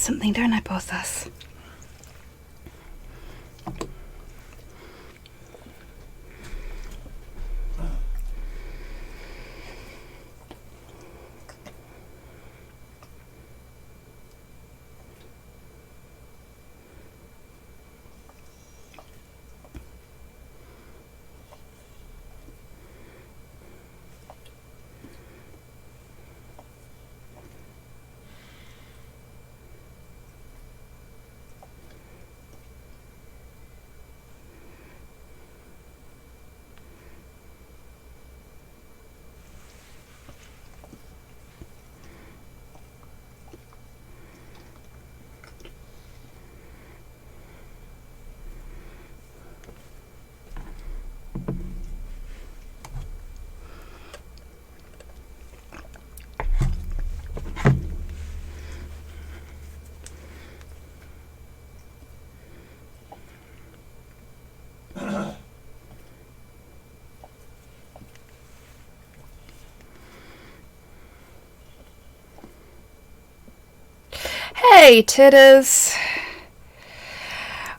something, don't I, Porthos? Hey, Titters.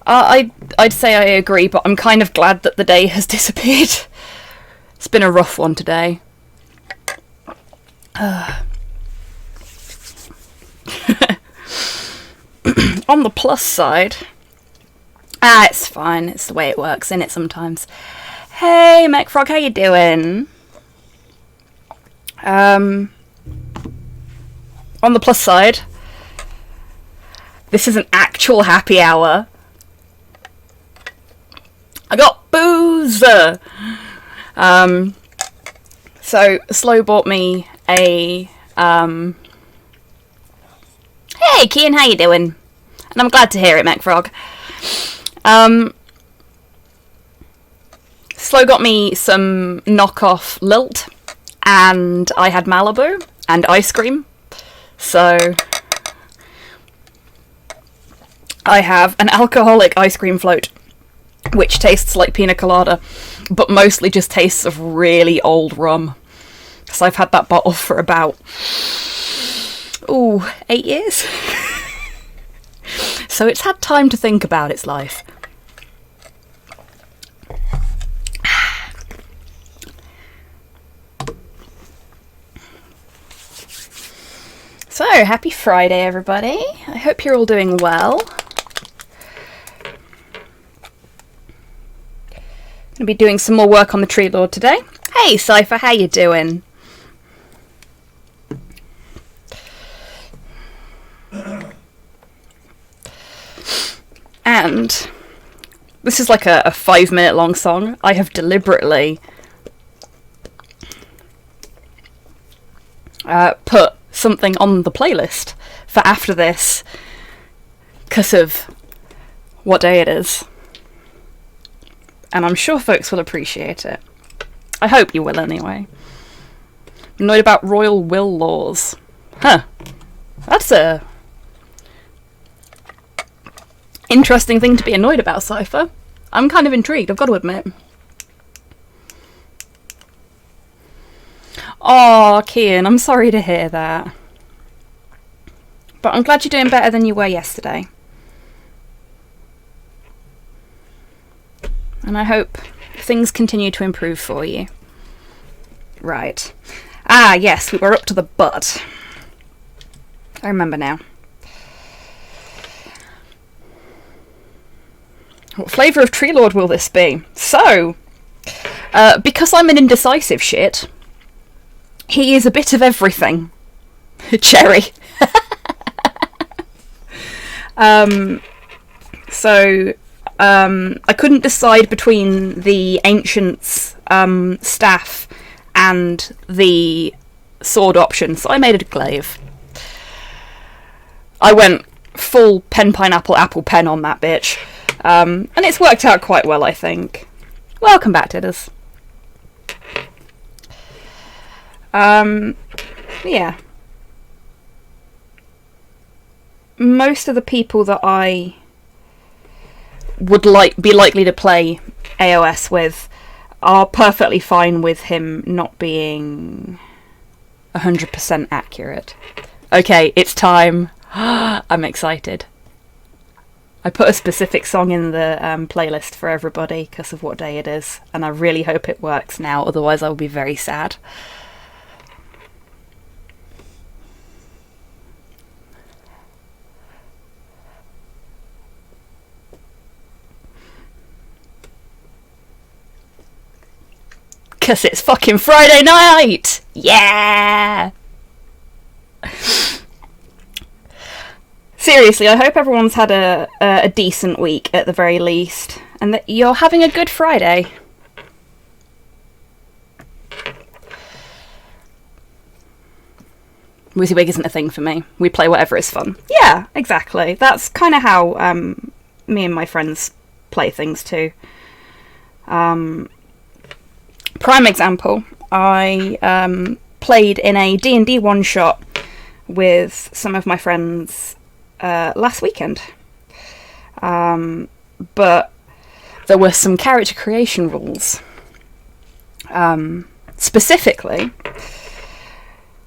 I'd say I agree, but I'm kind of glad that the day has disappeared. It's been a rough one today. On the plus side... it's fine. It's the way it works, isn't it, sometimes? Hey, MechFrog, how you doing? On the plus side... This is an actual happy hour. I got booze! So, Slow bought me a... Hey, Kian, how you doing? And I'm glad to hear it, MechFrog. Slow got me some knockoff Lilt, and I had Malibu, and ice cream. So... I have an alcoholic ice cream float, which tastes like pina colada, but mostly just tastes of really old rum. So I've had that bottle for about, 8 years? So it's had time to think about its life. So, happy Friday, everybody. I hope you're all doing well. Gonna be doing some more work on the Tree Lord today. Hey, Cypher, how you doing? And this is like a 5-minute long song. I have deliberately put something on the playlist for after this because of what day it is. And I'm sure folks will appreciate it. I hope you will anyway. Annoyed about royal will laws. Huh. That's a interesting thing to be annoyed about, Cypher. I'm kind of intrigued, I've got to admit. Aw, Kian, I'm sorry to hear that. But I'm glad you're doing better than you were yesterday. And I hope things continue to improve for you. Right. Ah, yes, we were up to the butt. I remember now. What flavour of Tree Lord will this be? So, because I'm an indecisive shit, he is a bit of everything. Cherry. I couldn't decide between the Ancient's staff and the sword option, so I made a glaive. I went full pen, pineapple, apple, pen on that bitch. And it's worked out quite well, I think. Welcome back, Tidders. Yeah. Most of the people that I would be likely to play AOS with are perfectly fine with him not being 100% accurate. Okay, it's time. I'm excited. I put a specific song in the playlist for everybody because of what day it is, and I really hope it works now, otherwise I'll be very sad. Because it's fucking Friday night! Yeah! Seriously, I hope everyone's had a decent week at the very least, and that you're having a good Friday. WYSIWYG isn't a thing for me. We play whatever is fun. Yeah, exactly. That's kind of how me and my friends play things too. Prime example, I played in a D&D one-shot with some of my friends last weekend. But there were some character creation rules. Specifically,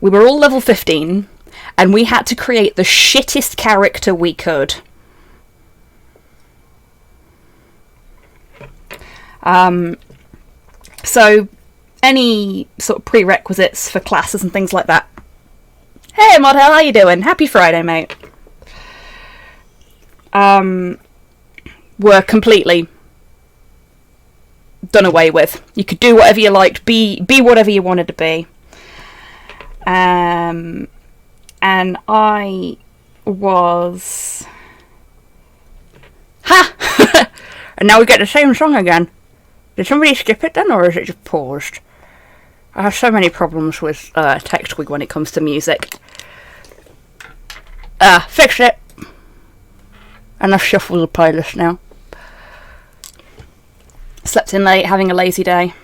we were all level 15, and we had to create the shittest character we could. So, any sort of prerequisites for classes and things like that. Hey, Modhel, how you doing? Happy Friday, mate. Were completely done away with. You could do whatever you liked, be whatever you wanted to be. And I was... Ha! And now we get the same song again. Did somebody skip it then, or is it just paused? I have so many problems with TextWig when it comes to music. Fixed it. And I've shuffled the playlist now. Slept in late, having a lazy day.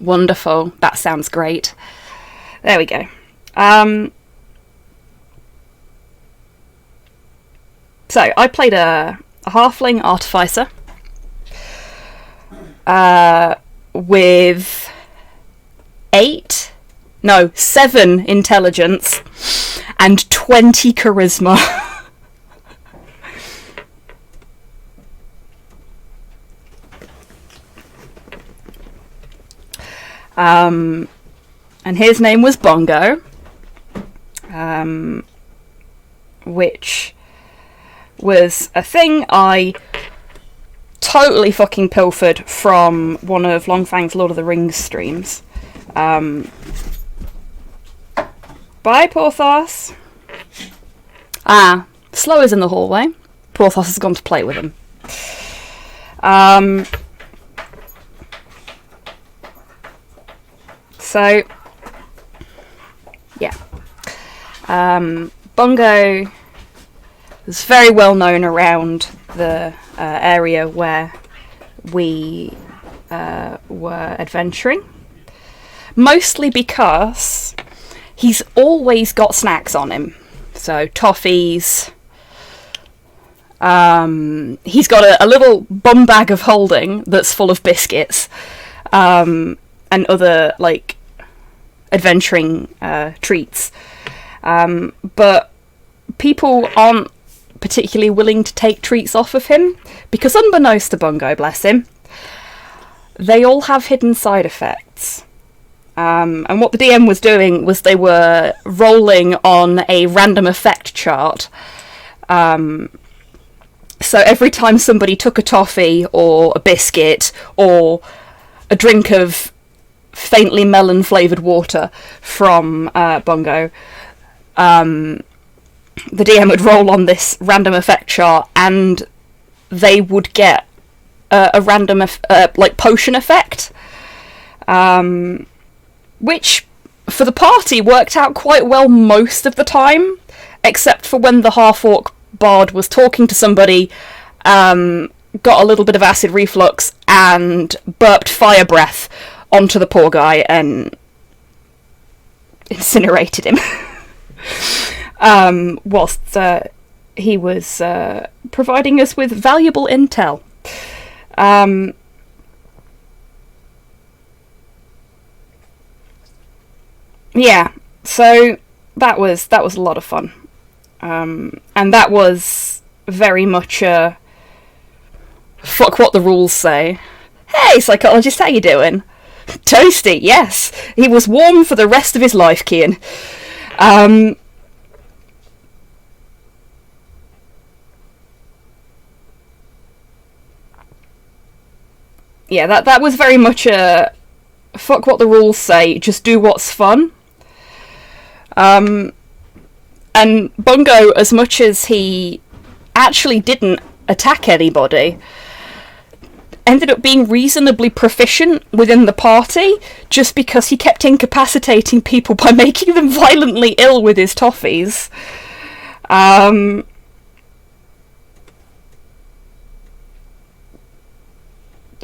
Wonderful. That sounds great. There we go. So, I played a halfling artificer. With 7 intelligence and 20 charisma. And his name was Bongo, which was a thing I totally fucking pilfered from one of Longfang's Lord of the Rings streams. Bye, Porthos. Slow is in the hallway. Porthos has gone to play with him. So, yeah. Bongo is very well known around the area where we were adventuring. Mostly because he's always got snacks on him. So, toffees. He's got a little bum bag of holding that's full of biscuits. And other, like, adventuring treats. But people aren't particularly willing to take treats off of him, because unbeknownst to Bongo, bless him, they all have hidden side effects. And what the DM was doing was they were rolling on a random effect chart. So every time somebody took a toffee or a biscuit or a drink of faintly melon flavoured water from Bongo, the DM would roll on this random effect chart, and they would get a random potion effect, which for the party worked out quite well most of the time, except for when the half-orc bard was talking to somebody, got a little bit of acid reflux and burped fire breath onto the poor guy and incinerated him. Whilst he was providing us with valuable intel. Yeah, so that was a lot of fun. And that was very much a fuck what the rules say. Hey, psychologist, how you doing? Toasty, yes. He was warm for the rest of his life, Kian. Yeah, that was very much a fuck what the rules say, just do what's fun. And Bungo, as much as he actually didn't attack anybody, ended up being reasonably proficient within the party just because he kept incapacitating people by making them violently ill with his toffees.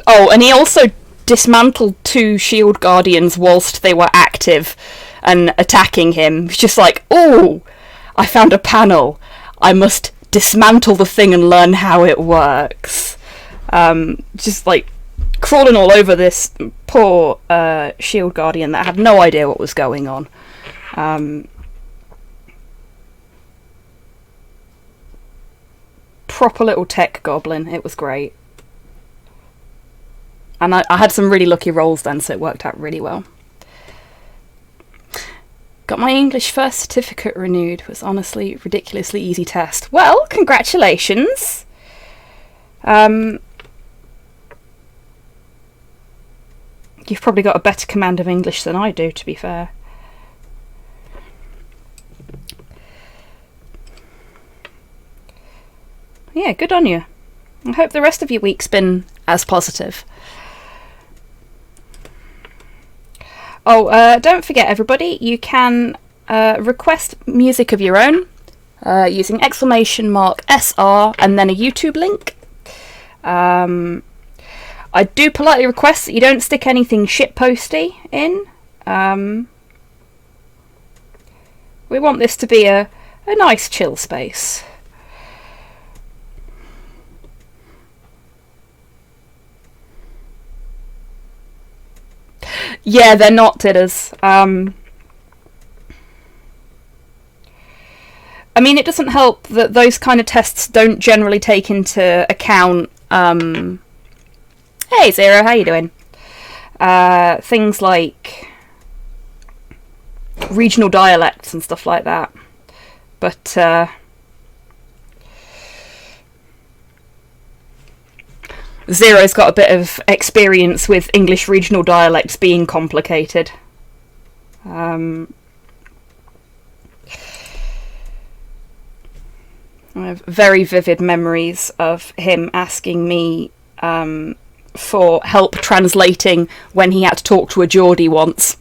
Oh, and he also dismantled 2 shield guardians whilst they were active and attacking him. It's just like, oh, I found a panel. I must dismantle the thing and learn how it works. Just like crawling all over this poor shield guardian that had no idea what was going on. Proper little tech goblin. It was great. And I had some really lucky rolls then, so it worked out really well. Got my English first certificate renewed. Was honestly ridiculously easy test. Well, congratulations. You've probably got a better command of English than I do, to be fair. Yeah, good on you. I hope the rest of your week's been as positive. Oh, don't forget, everybody, you can request music of your own using !SR and then a YouTube link. I do politely request that you don't stick anything shitposty in. We want this to be a nice chill space. Yeah, they're not titters. I mean, it doesn't help that those kind of tests don't generally take into account hey Zero, how you doing? Things like regional dialects and stuff like that. But Zero's got a bit of experience with English regional dialects being complicated. I have very vivid memories of him asking me for help translating when he had to talk to a Geordie once.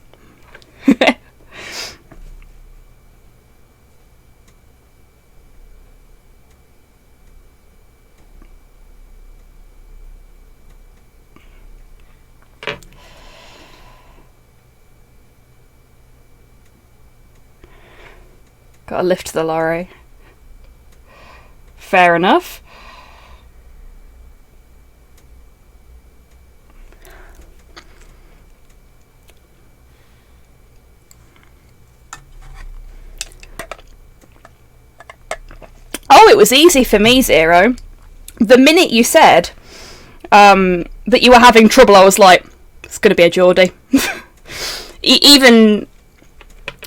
Gotta lift the lorry. Fair enough. Oh, it was easy for me, Zero. The minute you said that you were having trouble, I was like, it's going to be a Geordie.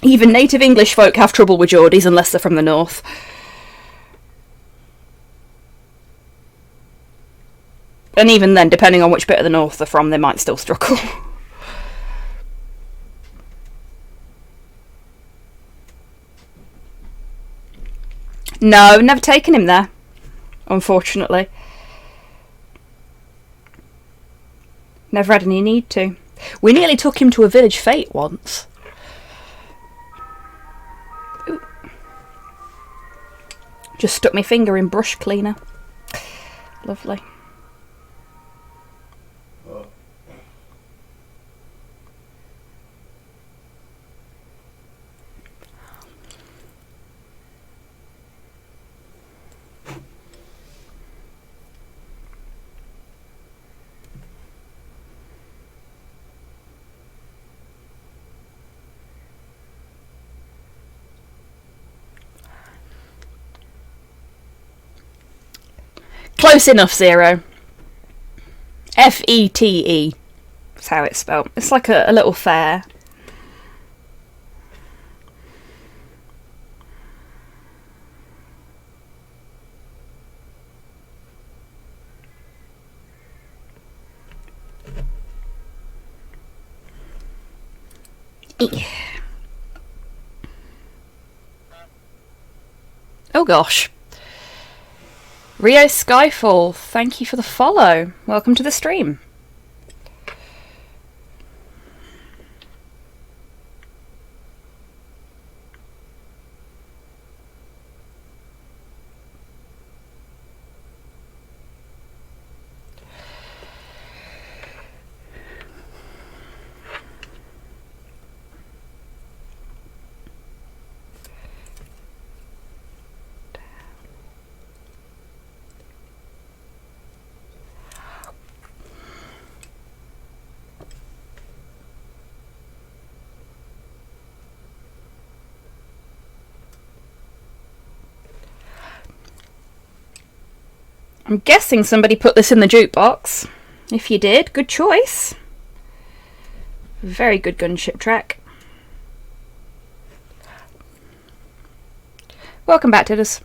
Even native English folk have trouble with Geordies unless they're from the north. And even then, depending on which bit of the north they're from, they might still struggle. No, never taken him there, unfortunately. Never had any need to. We nearly took him to a village fete once. Ooh. Just stuck my finger in brush cleaner. Lovely. Close enough, Zero. Fete. That's how it's spelled. It's like a little fair. Oh gosh. Rio Skyfall, thank you for the follow. Welcome to the stream. I'm guessing somebody put this in the jukebox. If you did, good choice. Very good gunship track. Welcome back, Tidders.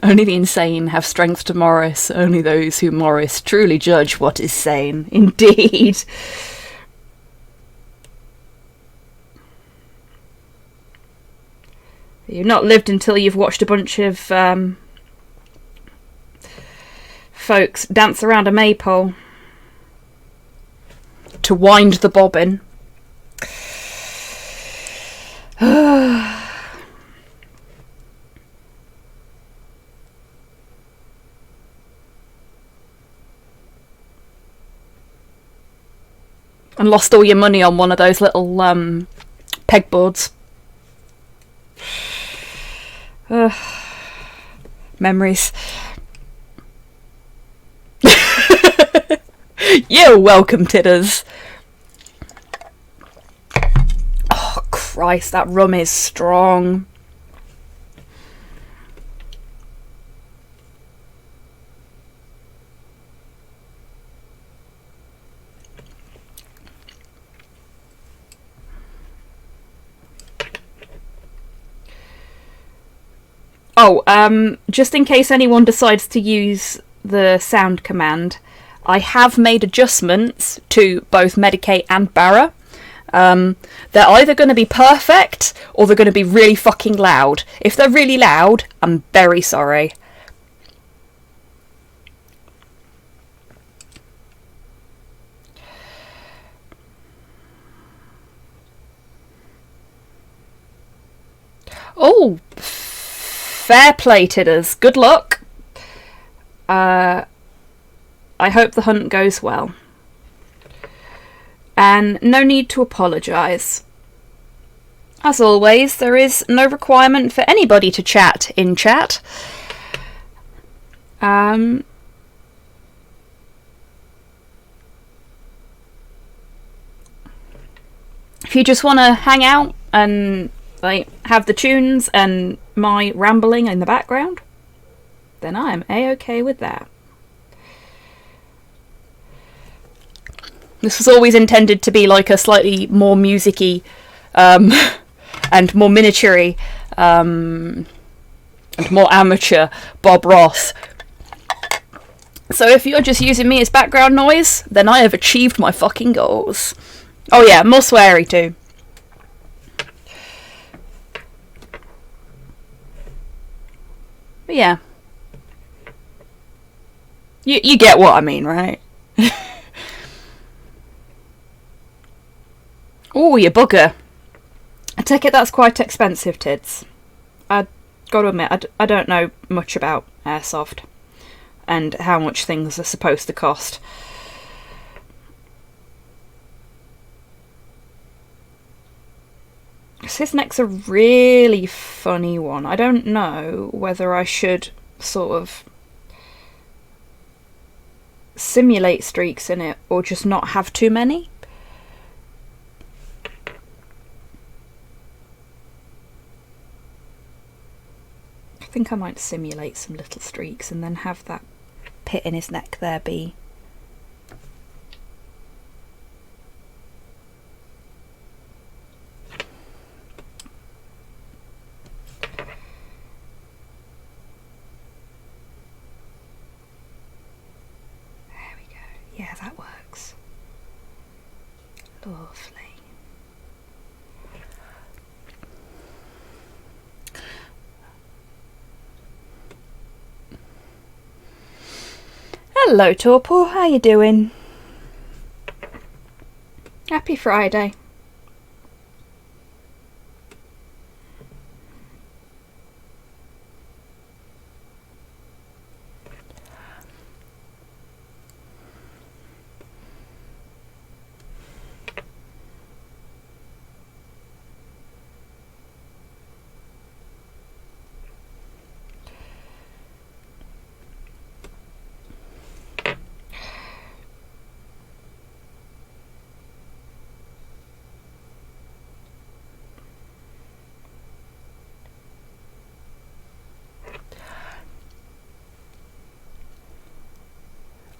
Only the insane have strength to Morris. Only those who Morris truly judge what is sane. Indeed. You've not lived until you've watched a bunch of folks dance around a maypole to wind the bobbin. And lost all your money on one of those little pegboards. Memories. You're welcome, Tidders. Oh, Christ, that rum is strong. Oh, just in case anyone decides to use the sound command, I have made adjustments to both Medicate and Barra. They're either going to be perfect or they're going to be really fucking loud. If they're really loud, I'm very sorry. Oh, fair play, Tidders. Good luck. I hope the hunt goes well. And no need to apologise. As always, there is no requirement for anybody to chat in chat. If you just want to hang out and like have the tunes and my rambling in the background, then I'm a-okay with that. This was always intended to be like a slightly more music-y and more miniature-y and more amateur Bob Ross. So if you're just using me as background noise, then I have achieved my fucking goals. Oh yeah, more sweary too. But yeah. You get what I mean, right? Oh, you bugger. I take it that's quite expensive, Tids. I gotta admit, I don't know much about airsoft and how much things are supposed to cost. This neck's a really funny one. I don't know whether I should sort of simulate streaks in it or just not have too many. think I might simulate some little streaks and then have that pit in his neck there be... There we go. Yeah, that works. Lovely. Hello Torpor, how you doing? Happy Friday.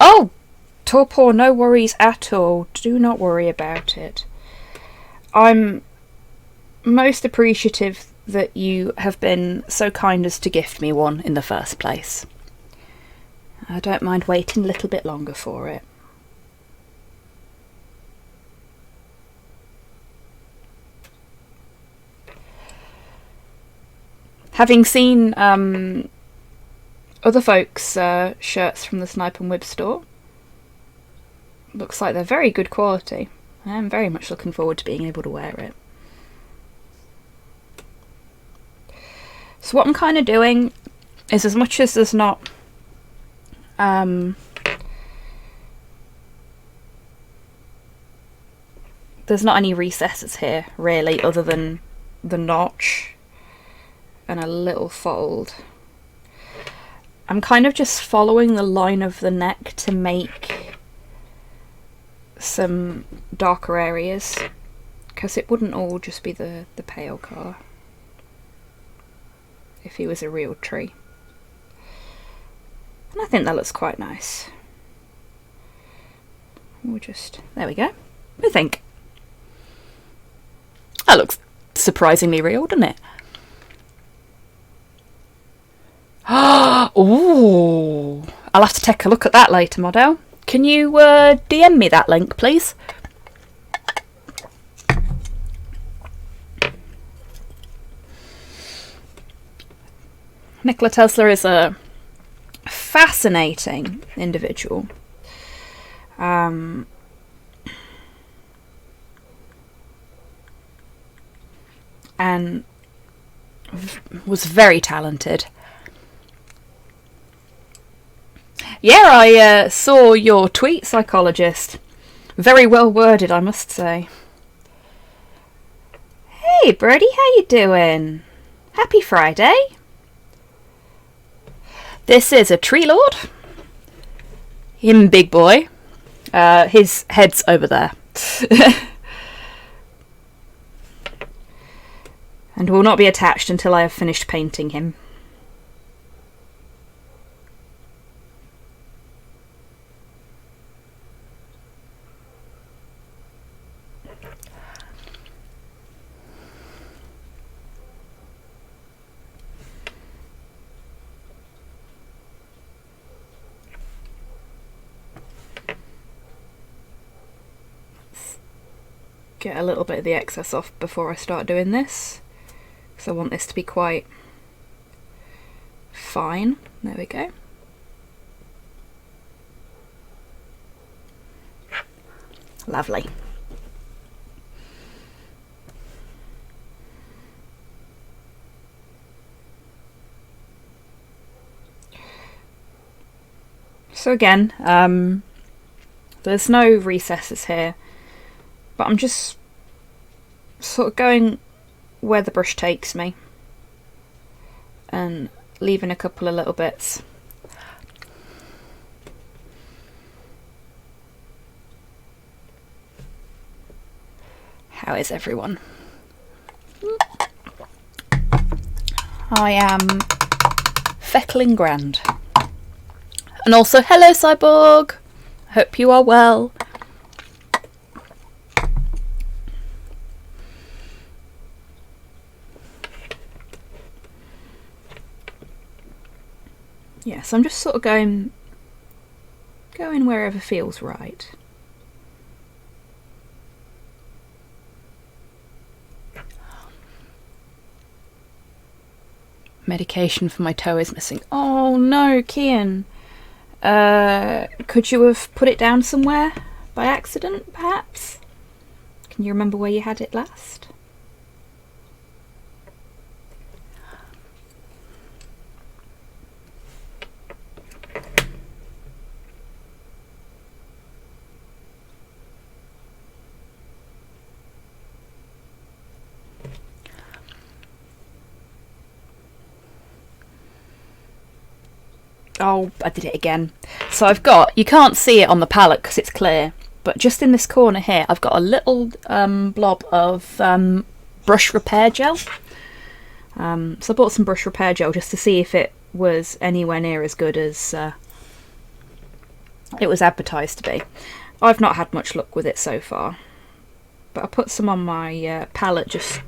Oh, Torpor, no worries at all. Do not worry about it. I'm most appreciative that you have been so kind as to gift me one in the first place. I don't mind waiting a little bit longer for it. Having seen other folks' shirts from the Snipe and Wib store, looks like they're very good quality. I'm very much looking forward to being able to wear it. So what I'm kind of doing is, as much as there's not any recesses here really, other than the notch and a little fold, I'm kind of just following the line of the neck to make some darker areas, because it wouldn't all just be the pale colour if he was a real tree. And I think that looks quite nice. We'll just... there we go. What do you think? That looks surprisingly real, doesn't it? Ooh, I'll have to take a look at that later, Model. Can you DM me that link, please? Nikola Tesla is a fascinating individual. And was very talented. Yeah, I saw your tweet, Psychologist. Very well worded, I must say. Hey, Brody, how you doing? Happy Friday. This is a tree lord. Him big boy. His head's over there. And will not be attached until I have finished painting him. Get a little bit of the excess off before I start doing this, because I want this to be quite fine. There we go. Lovely. So again, there's no recesses here, but I'm just sort of going where the brush takes me and leaving a couple of little bits. How is everyone? I am feckling grand. And also, hello Cyborg! Hope you are well. Yeah, so I'm just sort of going wherever feels right. Medication for my toe is missing. Oh no, Kian. Could you have put it down somewhere by accident, perhaps? Can you remember where you had it last? Oh, I did it again. So I've got, you can't see it on the palette because it's clear, but just in this corner here, I've got a little blob of brush repair gel. So I bought some brush repair gel just to see if it was anywhere near as good as it was advertised to be. I've not had much luck with it so far, but I put some on my palette just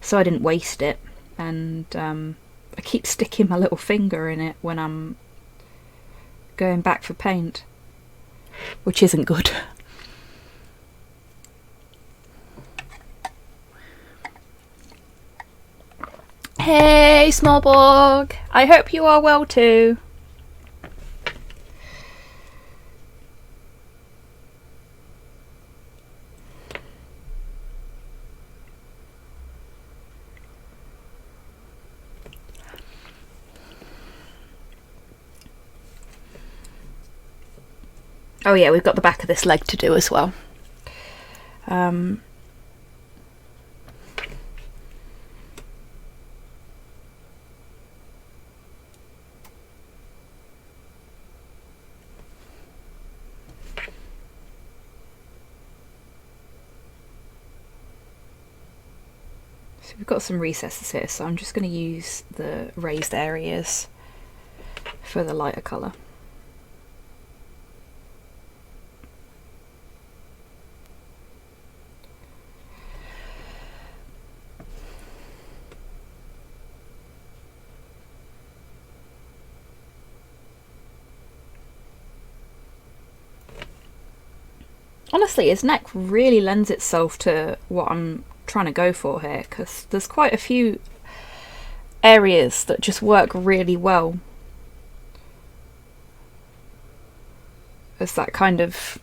so I didn't waste it, and I keep sticking my little finger in it when I'm going back for paint, which isn't good. Hey Smallborg, I hope you are well too. Oh yeah, we've got the back of this leg to do as well. So we've got some recesses here, so I'm just going to use the raised areas for the lighter colour. Honestly, his neck really lends itself to what I'm trying to go for here, because there's quite a few areas that just work really well as that kind of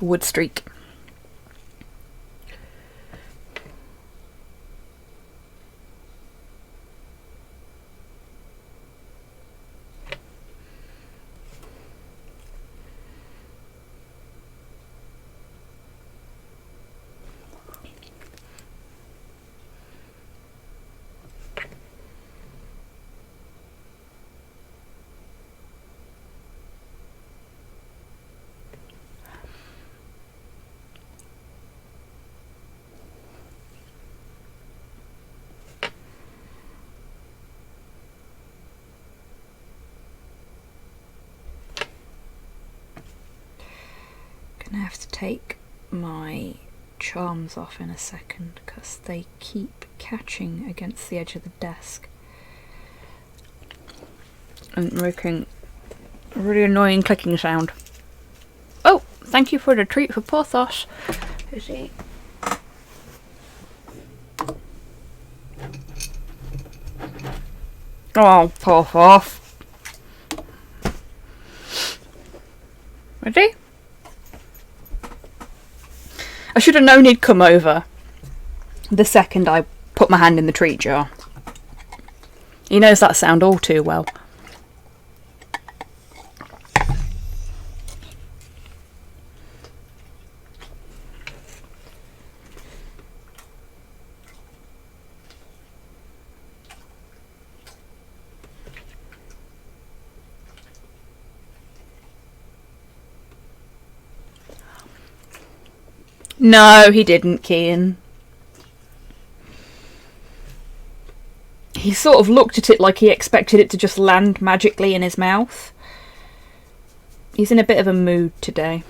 wood streak. I have to take my charms off in a second because they keep catching against the edge of the desk and making a really annoying clicking sound. Oh, thank you for the treat for Porthos. Is he? Oh, Porthos. Ready? I should have known he'd come over the second I put my hand in the treat jar. He knows that sound all too well. No, he didn't, Kian. he sort of looked at it like he expected it to just land magically in his mouth. He's in a bit of a mood today.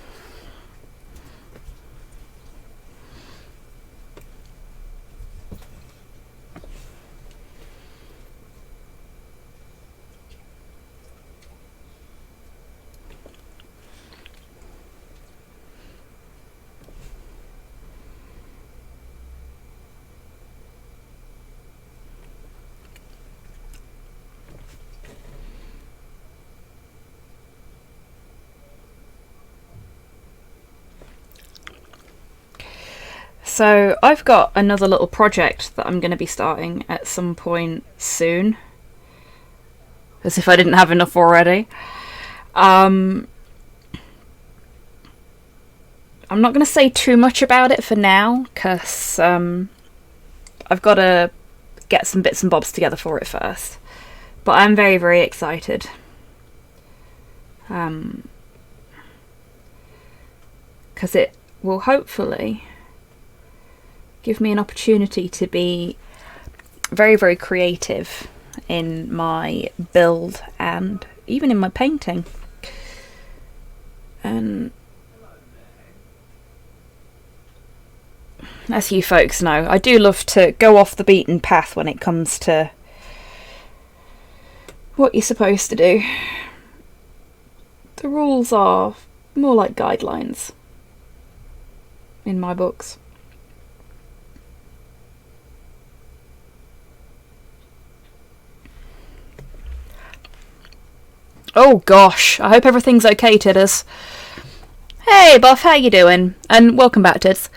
So I've got another little project that I'm going to be starting at some point soon. As if I didn't have enough already. I'm not going to say too much about it for now, because I've got to get some bits and bobs together for it first. But I'm very, very excited. Because it will hopefully give me an opportunity to be very, very creative in my build and even in my painting. And as you folks know, I do love to go off the beaten path when it comes to what you're supposed to do. The rules are more like guidelines in my books. Oh gosh, I hope everything's okay, Tidders. Hey Buff, how you doing? And welcome back, Tids.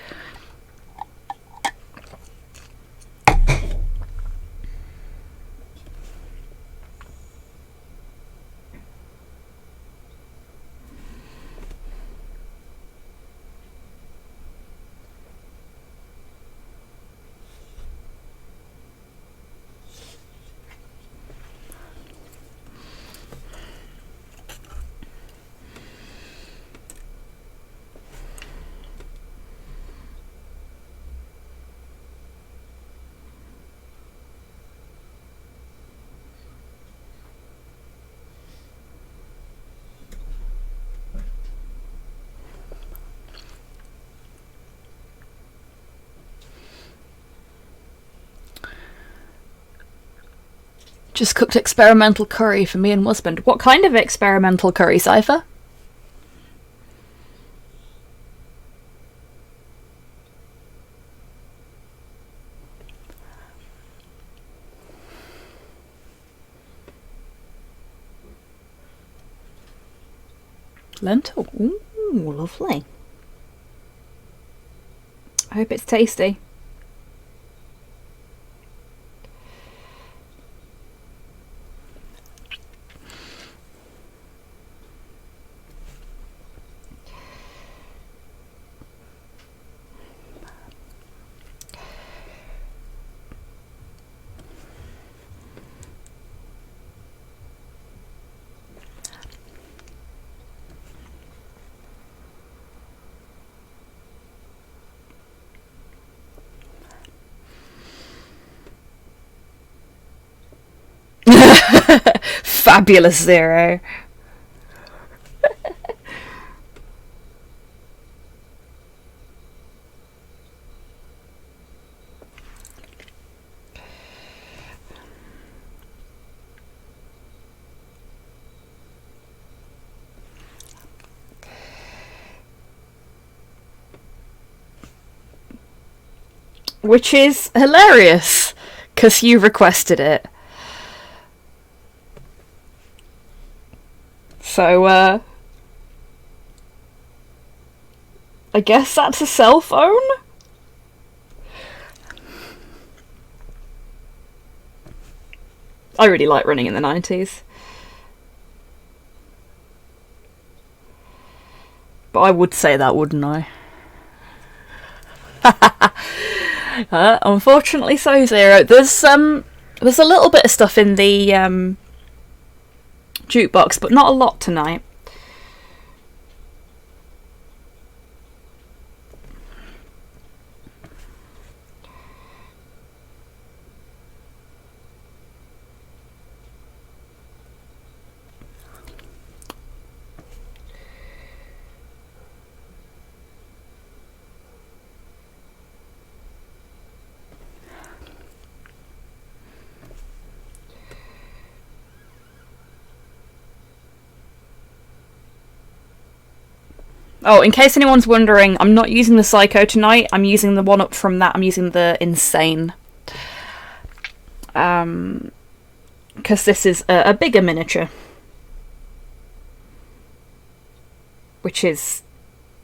Just cooked experimental curry for me and husband. What kind of experimental curry, Cypher? Lentil. Ooh, lovely. I hope it's tasty. Fabulous Zero. Which is hilarious, because you requested it. So, I guess that's a cell phone? I really like running in the 90s. But I would say that, wouldn't I? Unfortunately so, Zero. There's a little bit of stuff in the jukebox, but not a lot tonight. Oh, in case anyone's wondering, I'm not using the Psycho tonight. I'm using the one up from that. I'm using the Insane. Because this is a bigger miniature. Which is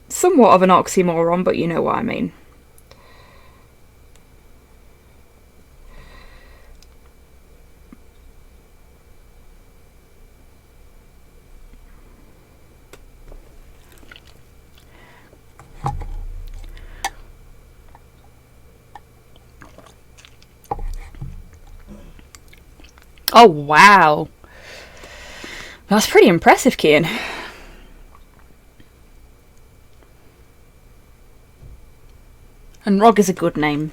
somewhat of an oxymoron, but you know what I mean. Oh, wow. That's pretty impressive, Kian. And Rog is a good name.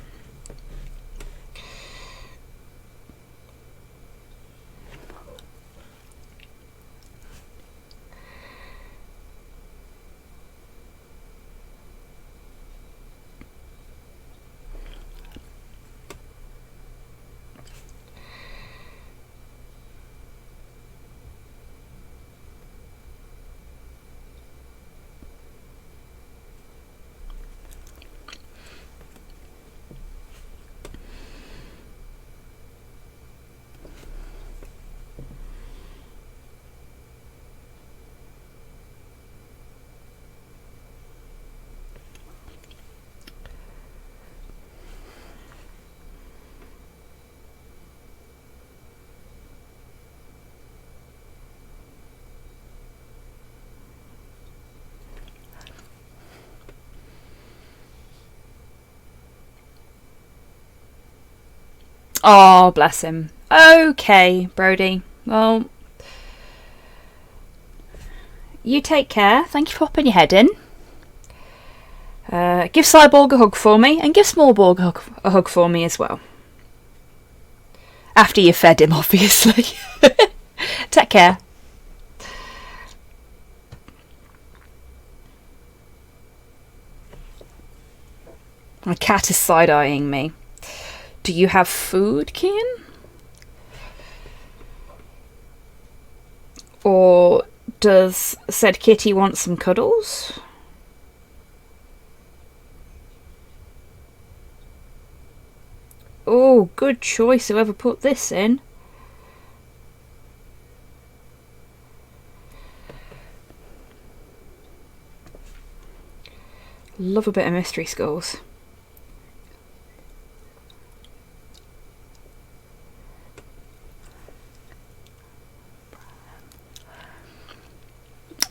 Oh, bless him. Okay, Brody. Well, you take care. Thank you for popping your head in. Give Cyborg a hug for me, and give Smallborg a hug for me as well. After you fed him, obviously. Take care. My cat is side-eyeing me. Do you have food, Kian? Or does said kitty want some cuddles? Oh, good choice, whoever put this in. Love a bit of Mystery Skulls.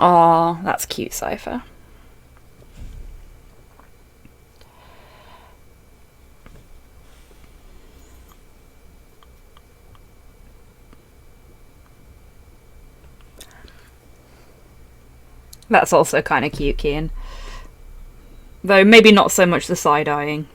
Aw, that's cute, Cypher. That's also kind of cute, Kian. Though maybe not so much the side-eyeing.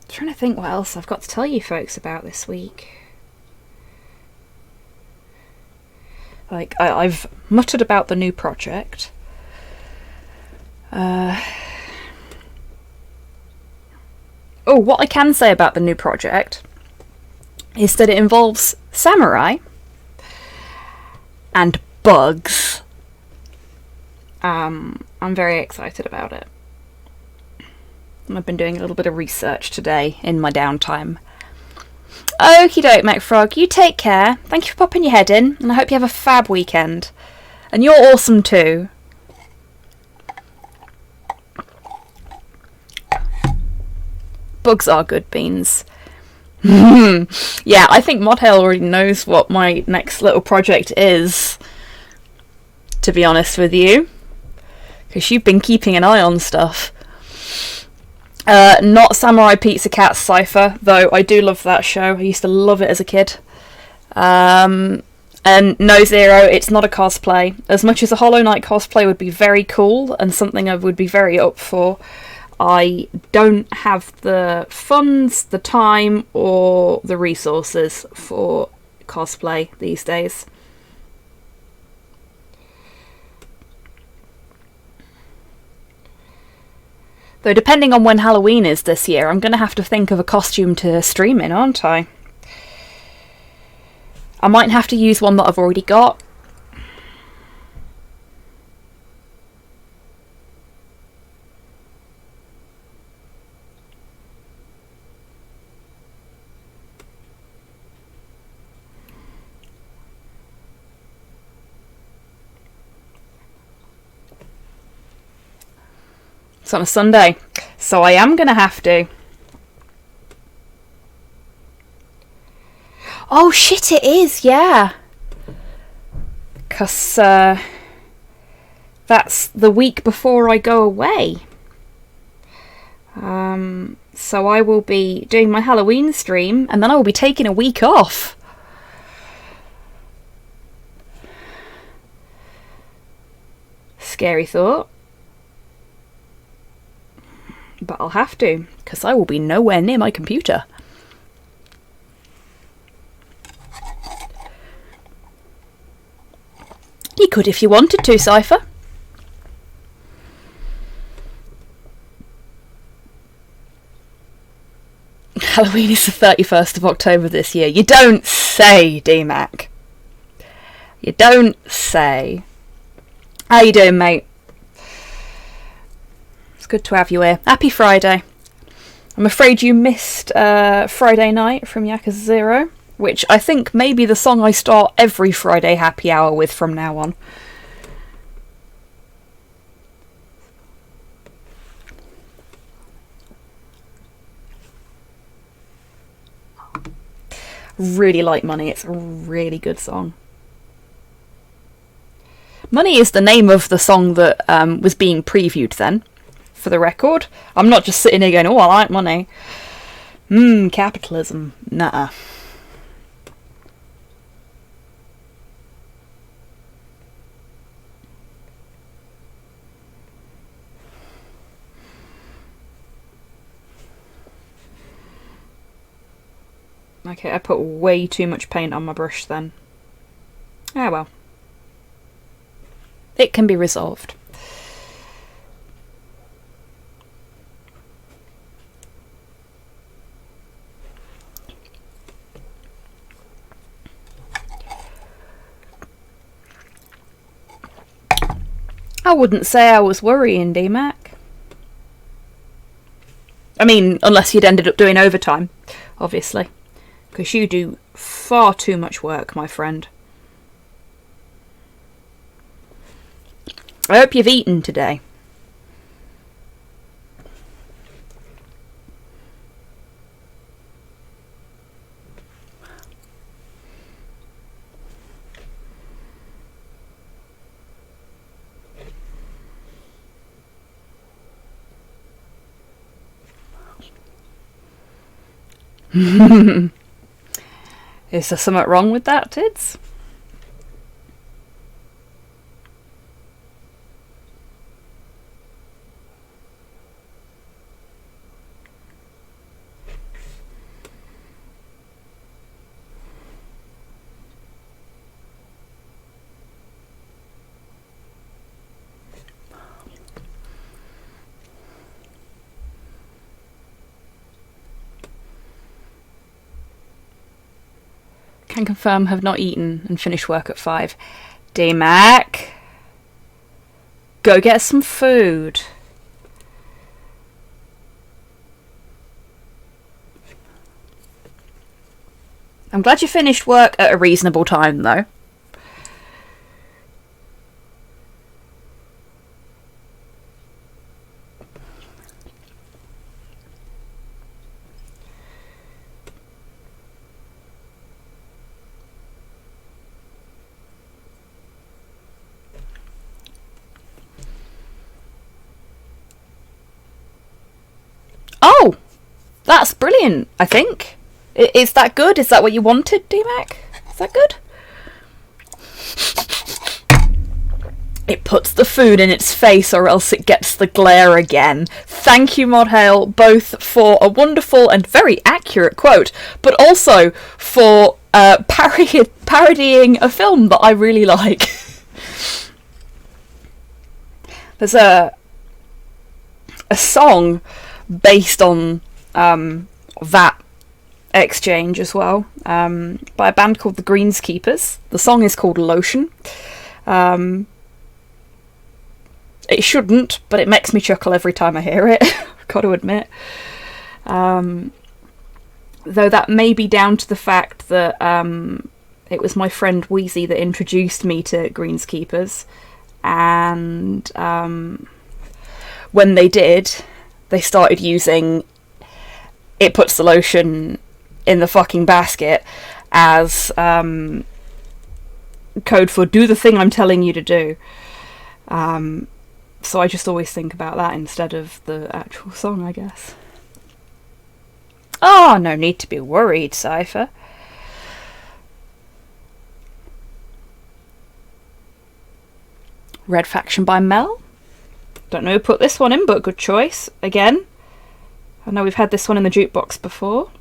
Trying to think what else I've got to tell you folks about this week. Like, I've muttered about the new project. Oh, what I can say about the new project is that it involves samurai and bugs. I'm very excited about it. I've been doing a little bit of research today in my downtime. Okie doke, MacFrog, you take care. Thank you for popping your head in, and I hope you have a fab weekend. And you're awesome too. Bugs are good beans. Yeah, I think Modhail already knows what my next little project is, to be honest with you. Because you've been keeping an eye on stuff. Not Samurai Pizza Cat Cypher, though I do love that show. I used to love it as a kid. And no, Zero, it's not a cosplay. As much as a Hollow Knight cosplay would be very cool and something I would be very up for, I don't have the funds, the time, or the resources for cosplay these days. Though depending on when Halloween is this year, I'm going to have to think of a costume to stream in, aren't I? I might have to use one that I've already got. It's on a Sunday, so I am going to have to. Oh shit, it is, yeah. 'Cause that's the week before I go away. So I will be doing my Halloween stream, and then I will be taking a week off. Scary thought. But I'll have to, because I will be nowhere near my computer. You could if you wanted to, Cypher. Halloween is the 31st of October this year. You don't say, DMAC. You don't say. How you doing, mate? It's good to have you here. Happy Friday. I'm afraid you missed Friday night from Yakuza 0, which I think may be the song I start every Friday happy hour with from now on. Really like Money. It's a really good song. Money is the name of the song that was being previewed then, for the record. I'm not just sitting here going, oh, I like Money. Capitalism. Nah. Okay, I put way too much paint on my brush then. Ah well. It can be resolved. I wouldn't say I was worrying, DMAC. I mean, unless you'd ended up doing overtime, obviously. Because you do far too much work, my friend. I hope you've eaten today. Is there something wrong with that, Tids? Can confirm have not eaten and finished work at 5. DMAC, go get some food. I'm glad you finished work at a reasonable time though. Oh! That's brilliant, I think. Is that good? Is that what you wanted, DMAC? Is that good? It puts the food in its face or else it gets the glare again. Thank you, Mod Hale, both for a wonderful and very accurate quote, but also for parodying a film that I really like. There's a song based on that exchange as well, by a band called the Greenskeepers. The song is called Lotion. It shouldn't, but it makes me chuckle every time I hear it, I've got to admit. Though that may be down to the fact that it was my friend Wheezy that introduced me to Greenskeepers, and when they did, they started using "It puts the lotion in the fucking basket" as code for "do the thing I'm telling you to do." So I just always think about that instead of the actual song, I guess. Oh, no need to be worried, Cypher. Red Faction by Mel. Don't know who put this one in, but good choice. Again, I know we've had this one in the jukebox before.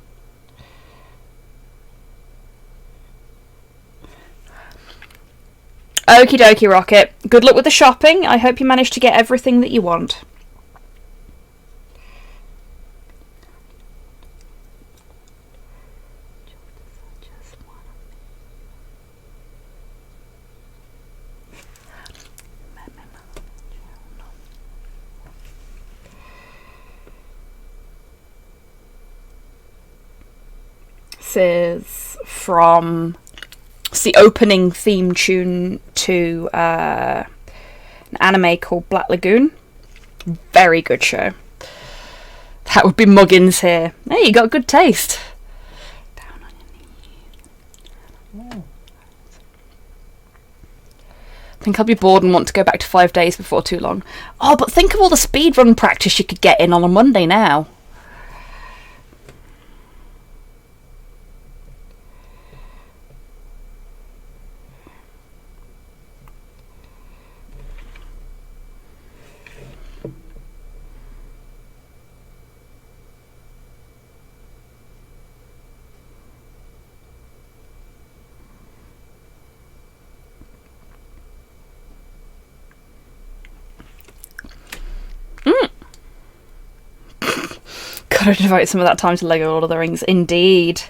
Okie dokie, Rocket. Good luck with the shopping. I hope you manage to get everything that you want. This is from... It's the opening theme tune to an anime called Black Lagoon. Very good show. That would be Muggins here. Hey, you got good taste. Down on your knees. I think I'll be bored and want to go back to 5 days before too long. Oh, but think of all the speedrun practice you could get in on a Monday now. Gotta devote some of that time to Lego Lord of the Rings, indeed.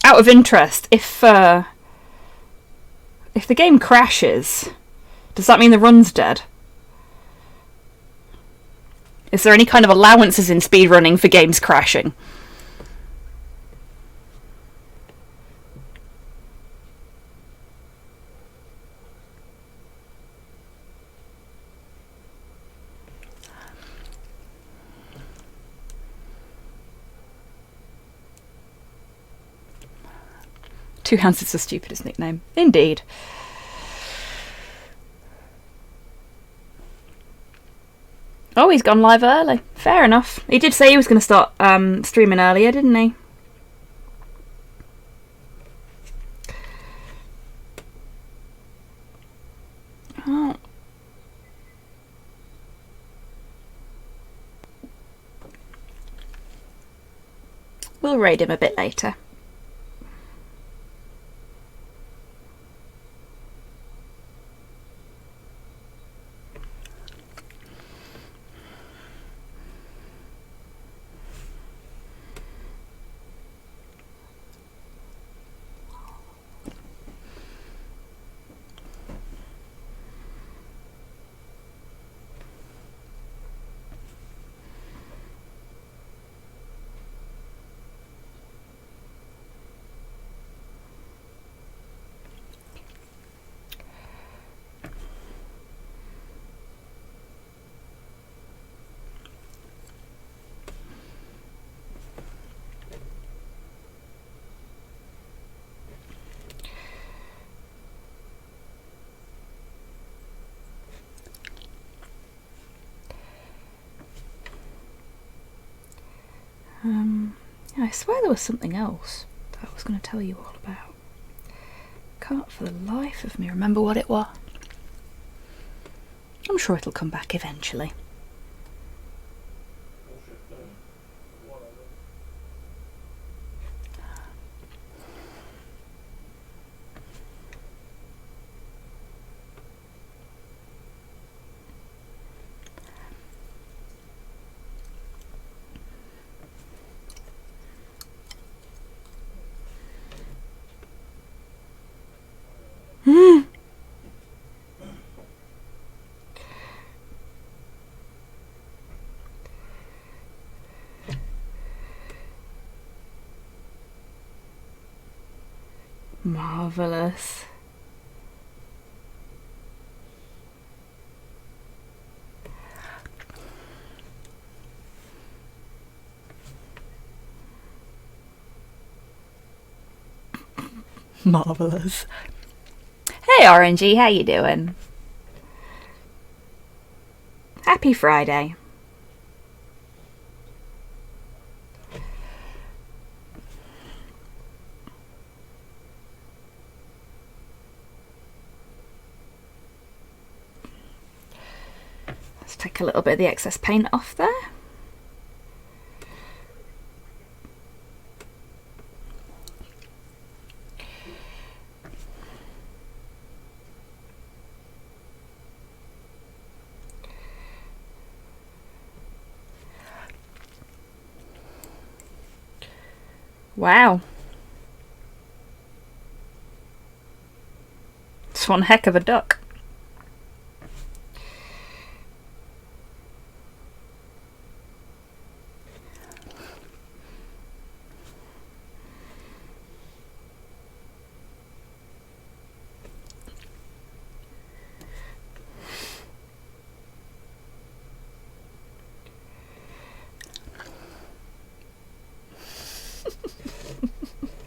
Out of interest, if the game crashes, does that mean the run's dead? Is there any kind of allowances in speedrunning for games crashing? Two Hands is the stupidest nickname. Indeed. Oh, he's gone live early. Fair enough. He did say he was going to start streaming earlier, didn't he? Oh. We'll raid him a bit later. Yeah, I swear there was something else that was was going to tell you all about. Can't for the life of me remember what it was. I'm sure it'll come back eventually. Marvellous. Marvellous. Hey Orangey, how you doing? Happy Friday. Let's take a little bit of the excess paint off there. Wow. It's one heck of a duck.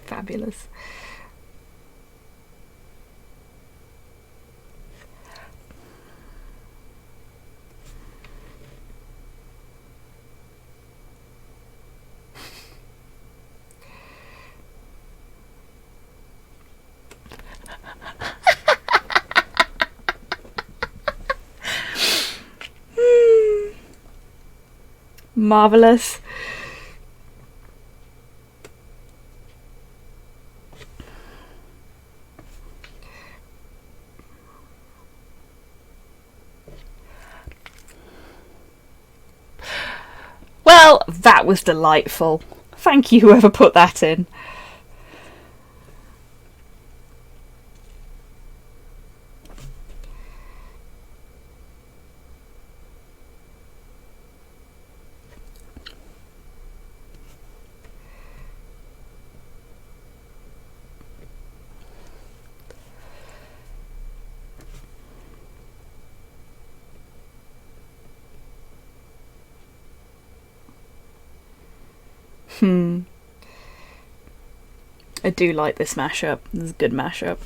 Fabulous. Marvellous. Well, that was delightful. Thank you, whoever put that in. I do like this mashup. This is a good mashup.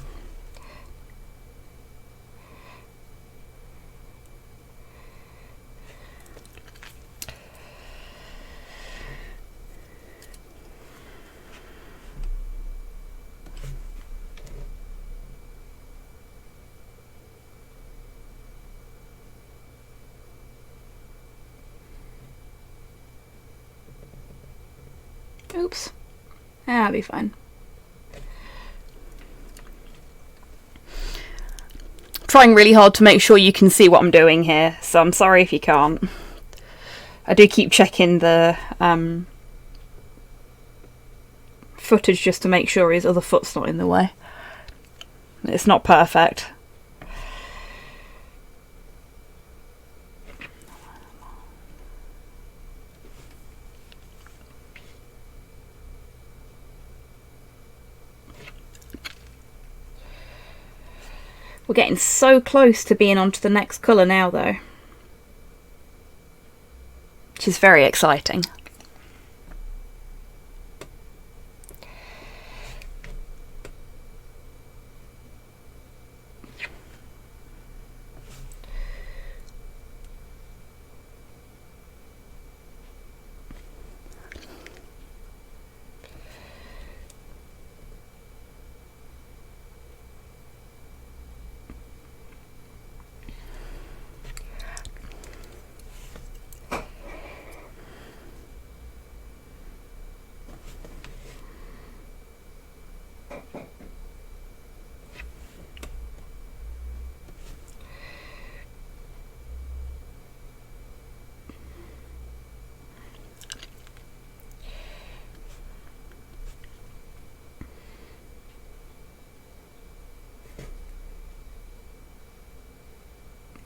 Oops. That'll be fine. Trying really hard to make sure you can see what I'm doing here, so I'm sorry if you can't. I do keep checking the footage just to make sure his other foot's not in the way. It's not perfect. We're getting so close to being onto the next colour now though, which is very exciting.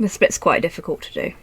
This bit's quite difficult to do.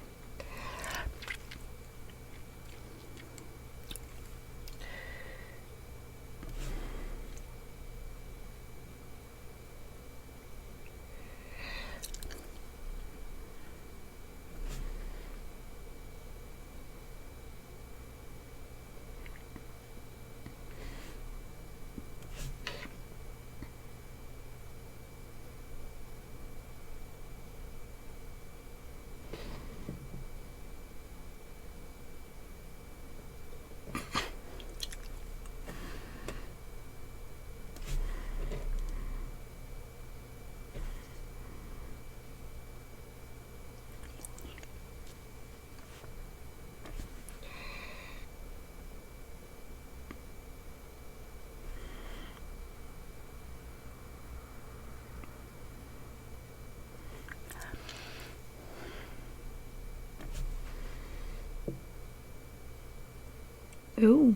Ooh.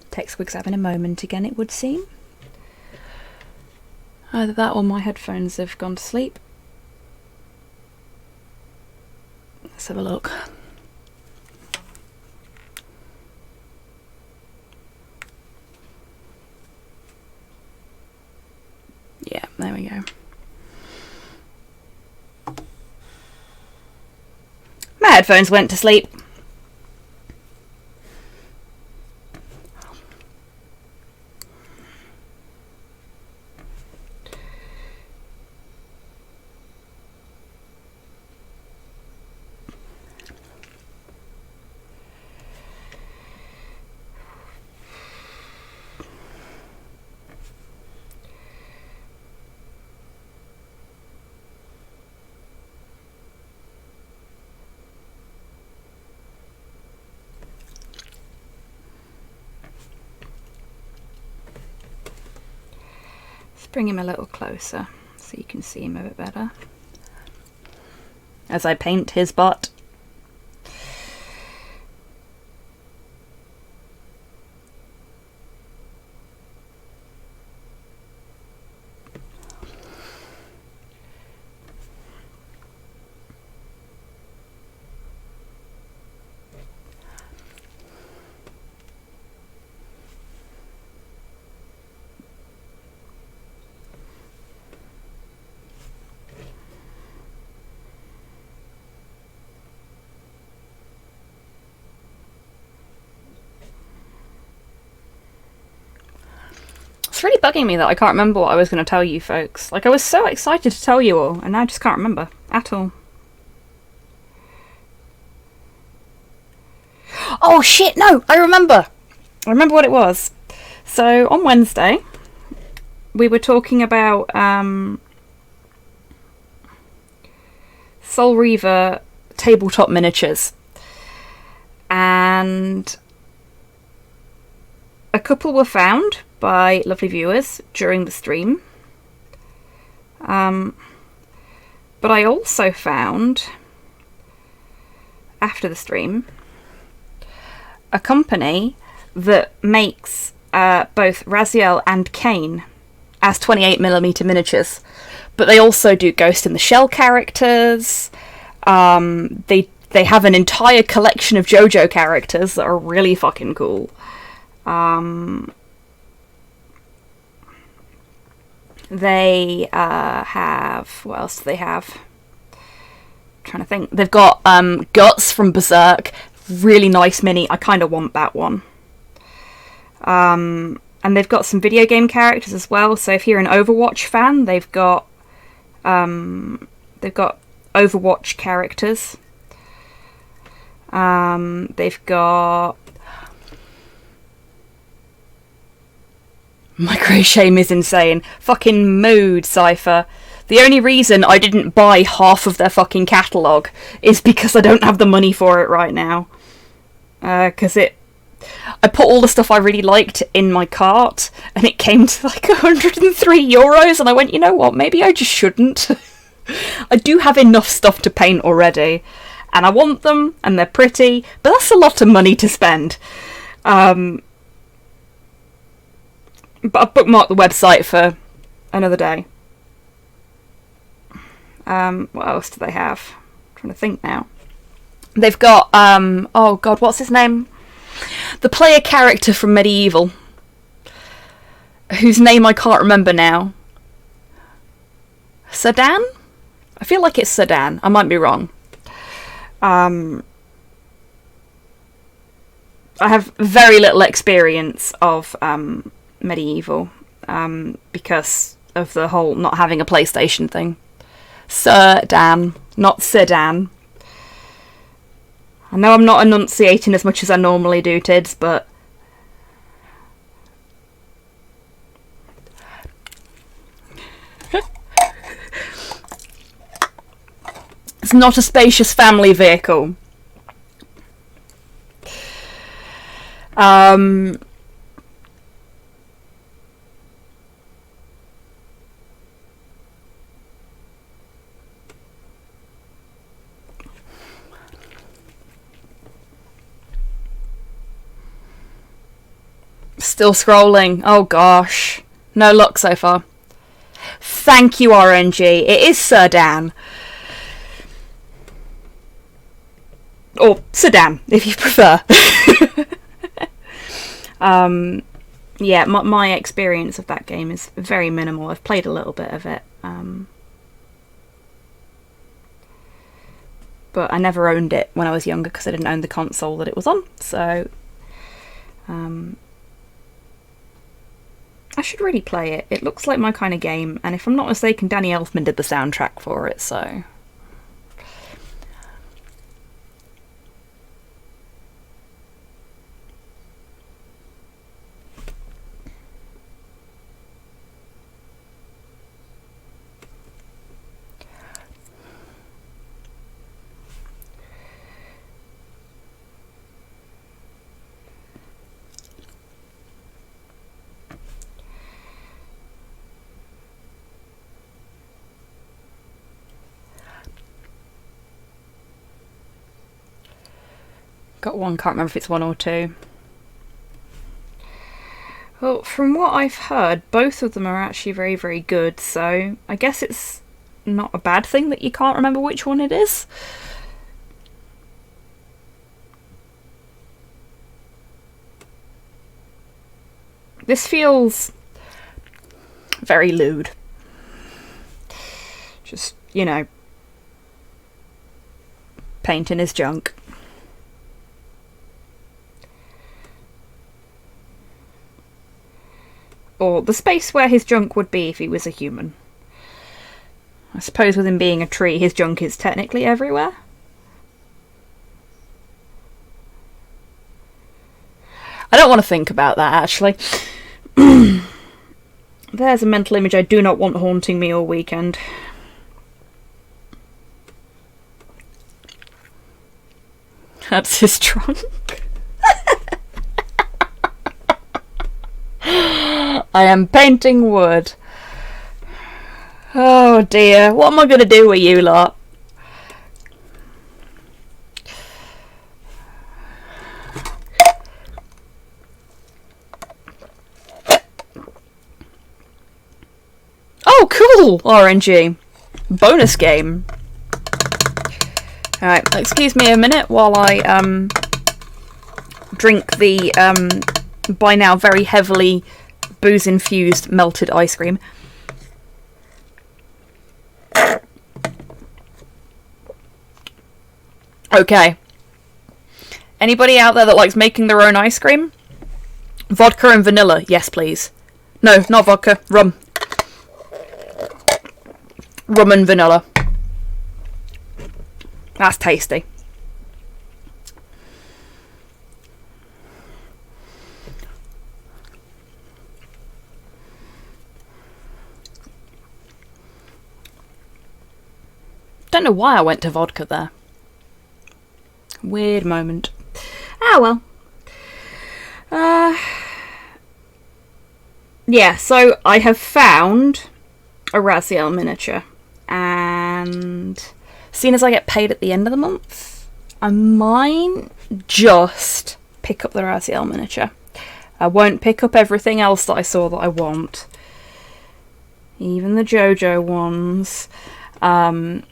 TechSquig's having a moment again, it would seem. Either that or my headphones have gone to sleep. Let's have a look. Yeah, there we go. My headphones went to sleep. Bring him a little closer so you can see him a bit better as I paint his butt. It's really bugging me that I can't remember what I was going to tell you folks. Like, I was so excited to tell you all, and now I just can't remember at all. Oh shit, no! I remember! I remember what it was. So, on Wednesday, we were talking about Soul Reaver tabletop miniatures. And a couple were found by lovely viewers during the stream. But I also found, after the stream, a company that makes both Raziel and Kane as 28mm miniatures. But they also do Ghost in the Shell characters. They have an entire collection of JoJo characters that are really fucking cool. They have... what else do they have? I'm trying to think. They've got Guts from Berserk. Really nice mini. I kind of want that one. And they've got some video game characters as well. So if you're an Overwatch fan, they've got Overwatch characters. They've got... My grey shame is insane. Fucking mood, Cypher. The only reason I didn't buy half of their fucking catalogue is because I don't have the money for it right now. I put all the stuff I really liked in my cart, and it came to like €103, and I went, you know what, maybe I just shouldn't. I do have enough stuff to paint already, and I want them, and they're pretty, but that's a lot of money to spend. But I've bookmarked the website for another day. What else do they have? I'm trying to think now. They've got, oh god, what's his name? The player character from Medieval, whose name I can't remember now. Sedan? I feel like it's Sedan. I might be wrong. I have very little experience of Medieval because of the whole not having a PlayStation thing. Sir Dan, not Sedan. I know I'm not enunciating as much as I normally do, Tids, but it's not a spacious family vehicle. Still scrolling. Oh gosh. No luck so far. Thank you, RNG. It is Sir Dan. Or Sedan, if you prefer. Yeah, my experience of that game is very minimal. I've played a little bit of it. But I never owned it when I was younger because I didn't own the console that it was on. So I should really play it. It looks like my kind of game. And if I'm not mistaken, Danny Elfman did the soundtrack for it, so... Got one, can't remember if it's 1 or 2. Well, from what I've heard, both of them are actually very, very good, so I guess it's not a bad thing that you can't remember which one it is. This feels very lewd. Just, you know, painting his junk. Or the space where his junk would be if he was a human. I suppose with him being a tree, his junk is technically everywhere. I don't want to think about that, actually. There's a mental image I do not want haunting me all weekend. That's his trunk. I am painting wood. Oh dear, what am I going to do with you lot? Oh cool, RNG. Bonus game. Alright, excuse me a minute while I drink the by now very heavily booze-infused melted ice cream. Okay. Anybody out there that likes making their own ice cream? Vodka and vanilla, yes please. No, not vodka, rum. Rum and vanilla. That's tasty. Don't know why I went to vodka there. Weird moment. Ah well. Yeah, so I have found a Raziel miniature, and seeing as I get paid at the end of the month, I might just pick up the Raziel miniature. I won't pick up everything else that I saw that I want. Even the JoJo ones. But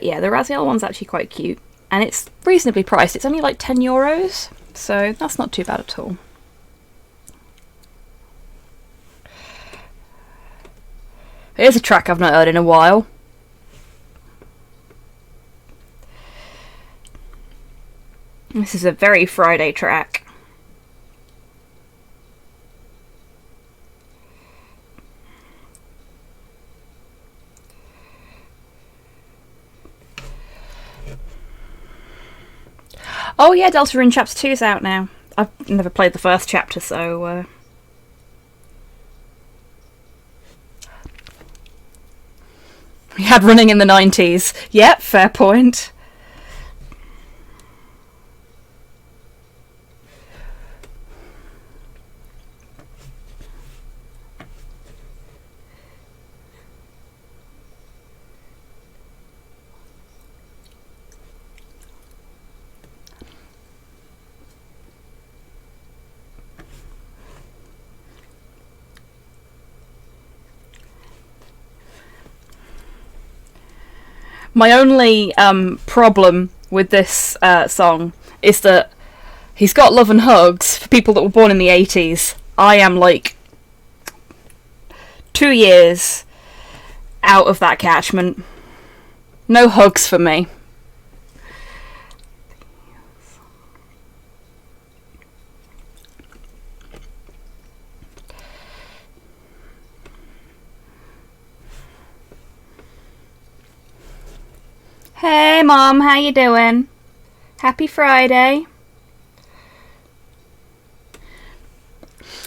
yeah, the Raziel one's actually quite cute. And it's reasonably priced. It's only like €10. So that's not too bad at all. Here's a track I've not heard in a while. This is a very Friday track. Oh yeah, Deltarune Chapter 2 is out now. I've never played the first chapter, so... We had running in the 90s. Yep, fair point. My only problem with this song is that he's got Love and Hugs for people that were born in the 80s. I am like 2 years out of that catchment. No hugs for me. Hey Mom, how you doing? Happy Friday.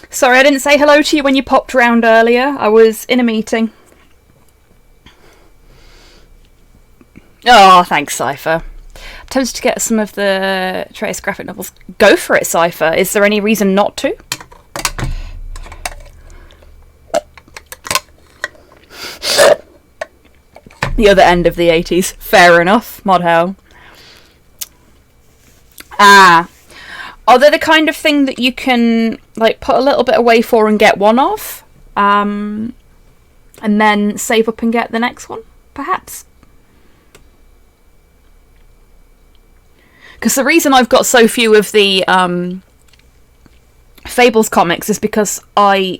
Sorry I didn't say hello to you when you popped round earlier. I was in a meeting. Oh, thanks, Cypher. I'm tempted to get some of the Trace graphic novels. Go for it, Cypher. Is there any reason not to? The other end of the 80s. Fair enough. Mod hell. Ah. Are they the kind of thing that you can like put a little bit away for and get one of? And then save up and get the next one? Perhaps? Because the reason I've got so few of the Fables comics is because I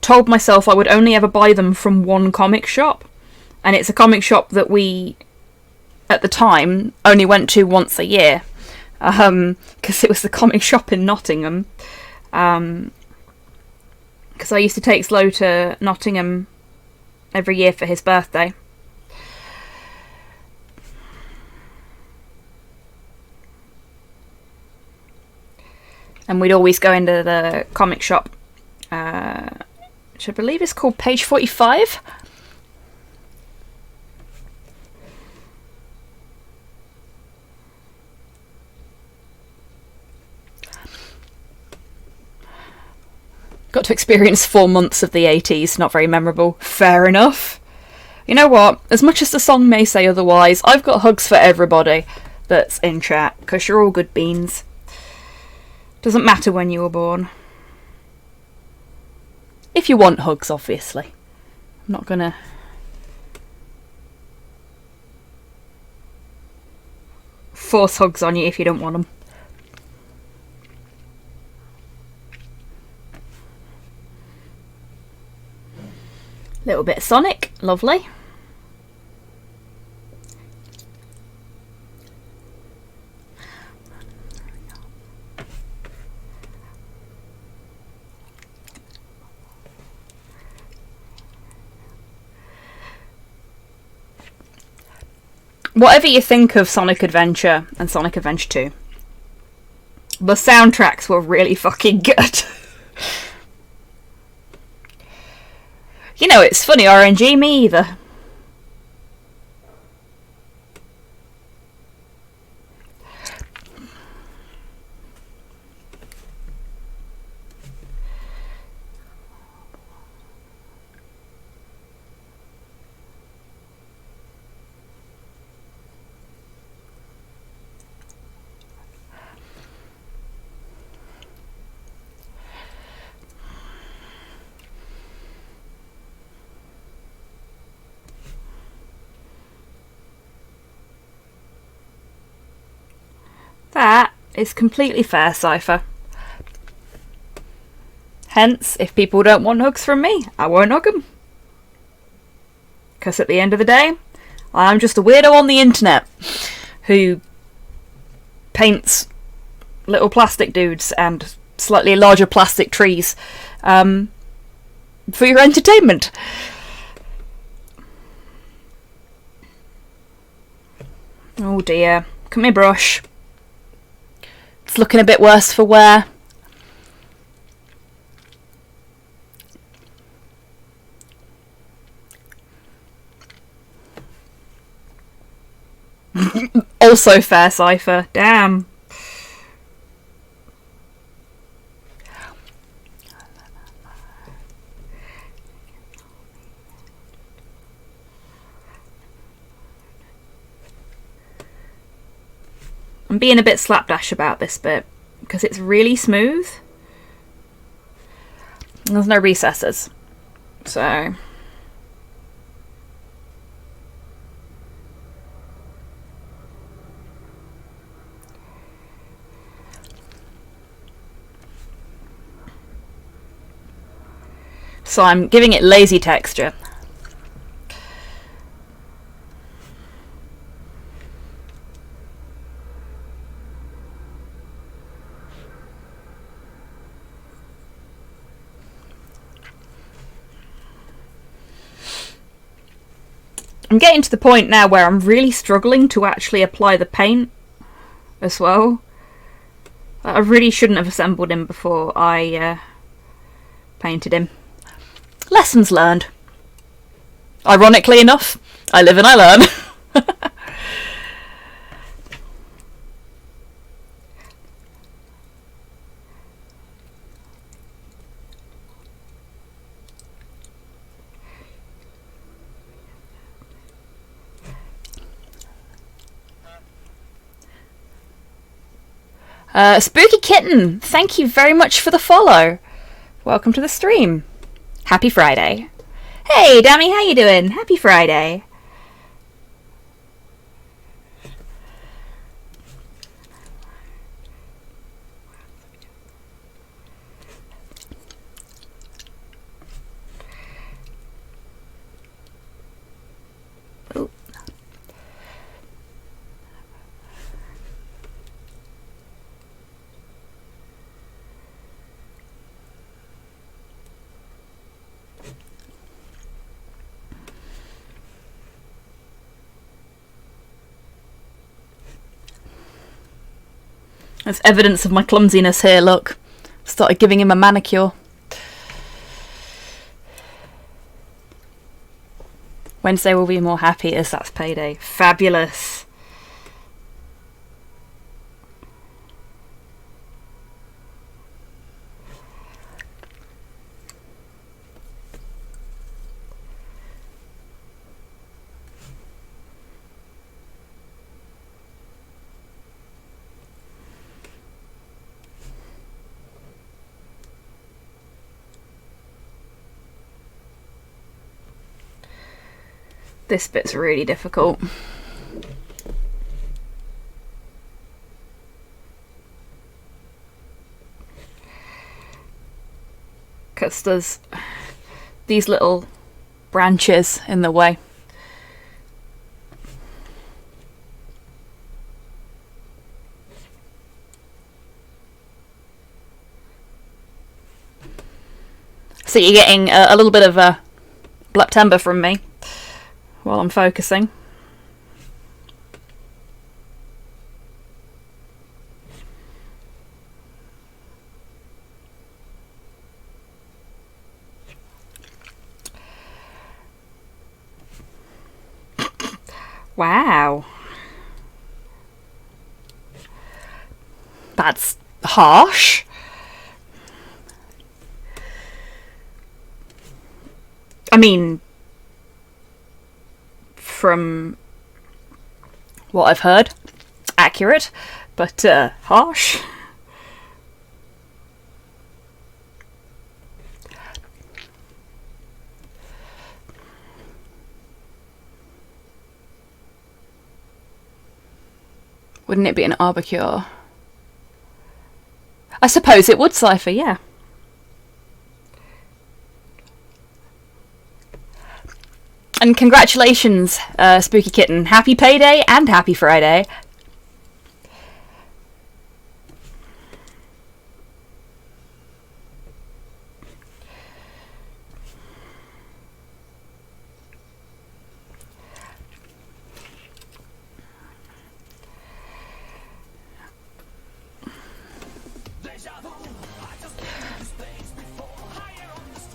told myself I would only ever buy them from one comic shop. And it's a comic shop that we, at the time, only went to once a year. Because it was the comic shop in Nottingham. Because I used to take Slow to Nottingham every year for his birthday. And we'd always go into the comic shop, which I believe is called Page 45. Got to experience 4 months of the 80s, not very memorable. Fair enough. You know what? As much as the song may say otherwise, I've got hugs for everybody that's in chat, because you're all good beans. Doesn't matter when you were born. If you want hugs, obviously. I'm not gonna... force hugs on you if you don't want them. Little bit of Sonic, lovely. Whatever you think of Sonic Adventure and Sonic Adventure 2, the soundtracks were really fucking good. You know, it's funny, RNG, me either. That is completely fair, Cypher. Hence, if people don't want hugs from me, I won't hug them. Because at the end of the day, I'm just a weirdo on the internet who paints little plastic dudes and slightly larger plastic trees for your entertainment. Oh dear. Come here, brush. It's looking a bit worse for wear. Also fair, Cypher. Damn. I'm being a bit slapdash about this bit because it's really smooth. There's no recesses. So I'm giving it lazy texture. I'm getting to the point now where I'm really struggling to actually apply the paint as well. I really shouldn't have assembled him before I painted him. Lessons learned. Ironically enough, I live and I learn. Spooky Kitten, thank you very much for the follow. Welcome to the stream. Happy Friday. Hey, Dammy, how you doing? Happy Friday. Ooh. There's evidence of my clumsiness here, look. Started giving him a manicure. Wednesday will be more happy as that's payday. Fabulous. This bit's really difficult. Because there's these little branches in the way. So you're getting a little bit of a September from me while I'm focusing. Wow. That's harsh. I mean, from what I've heard, accurate, but harsh. Wouldn't it be an arbicure? I suppose it would, Cypher, yeah. And congratulations, Spooky Kitten. Happy payday and happy Friday.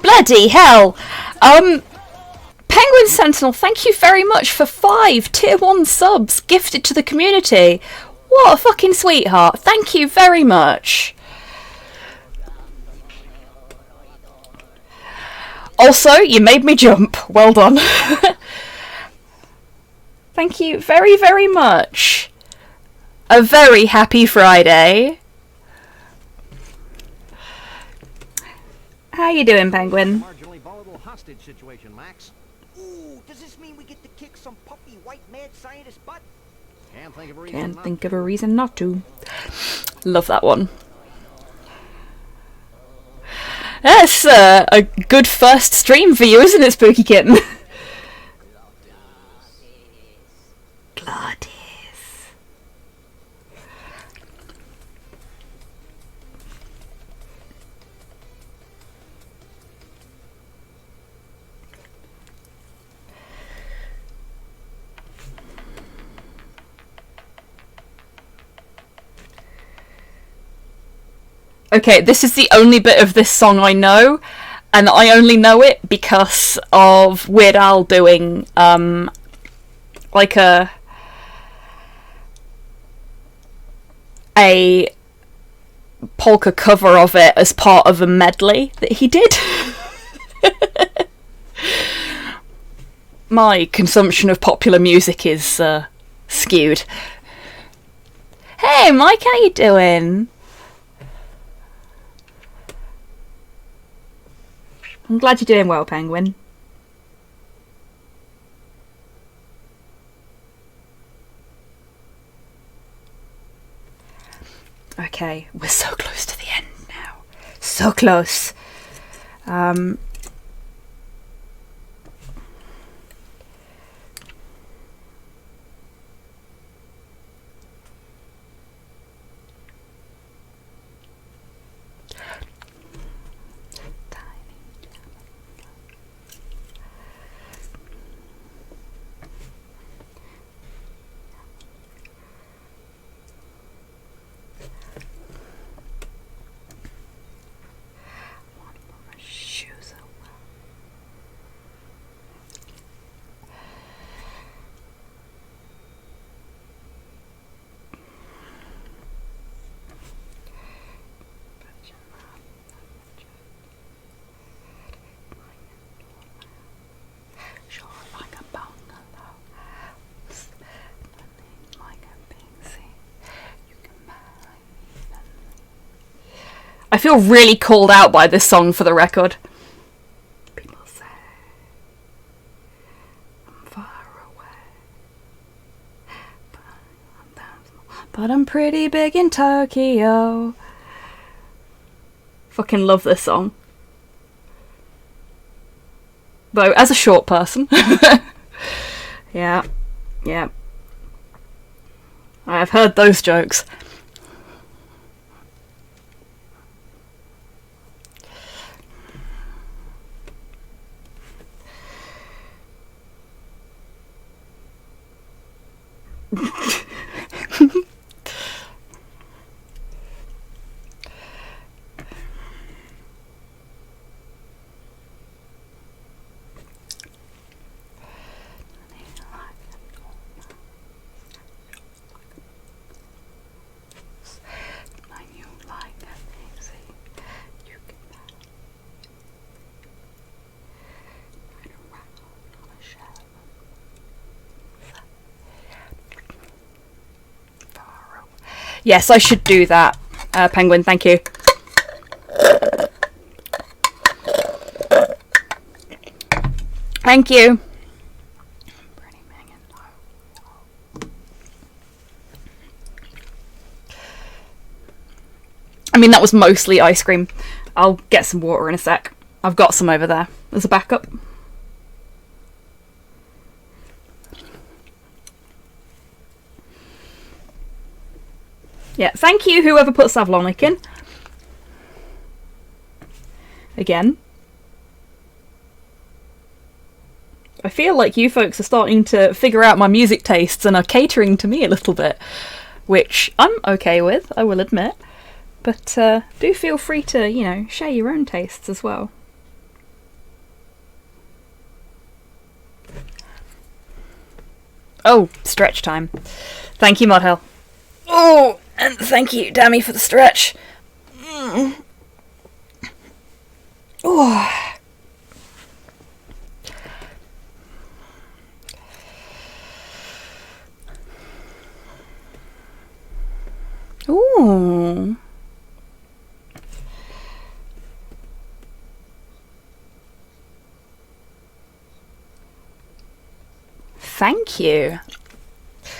Bloody hell! Penguin Sentinel, thank you very much for 5 tier 1 subs gifted to the community. What a fucking sweetheart. Thank you very much. Also, you made me jump. Well done. Thank you very, very much. A very happy Friday. How you doing, Penguin? Marginally volatile hostage situation, Max. Ooh, does this mean we get to kick some puffy white mad scientist butt? Can't think of a reason. Can't think of a reason not to. Love that one. That's a good first stream for you, isn't it, Spooky Kitten? Gladys. Okay, this is the only bit of this song I know, and I only know it because of Weird Al doing like a polka cover of it as part of a medley that he did. My consumption of popular music is skewed. Hey Mike, how you doing? I'm glad you're doing well, Penguin. Okay, we're so close to the end now. So close. I feel really called out by this song, for the record. People say I'm far away, but I'm pretty big in Tokyo. Fucking love this song. Though, as a short person. Yeah. I have heard those jokes. Yes, I should do that, Penguin, thank you. Thank you. mean, that was mostly ice cream. I'll get some water in a sec. I've got some over there as a backup. Yeah, thank you whoever put Savlonic in. Again. I feel like you folks are starting to figure out my music tastes and are catering to me a little bit, which I'm okay with, I will admit. But do feel free to, you know, share your own tastes as well. Oh, stretch time. Thank you, Modhell. Oh, and thank you, Dammy, for the stretch. Oh. Ooh. Thank you.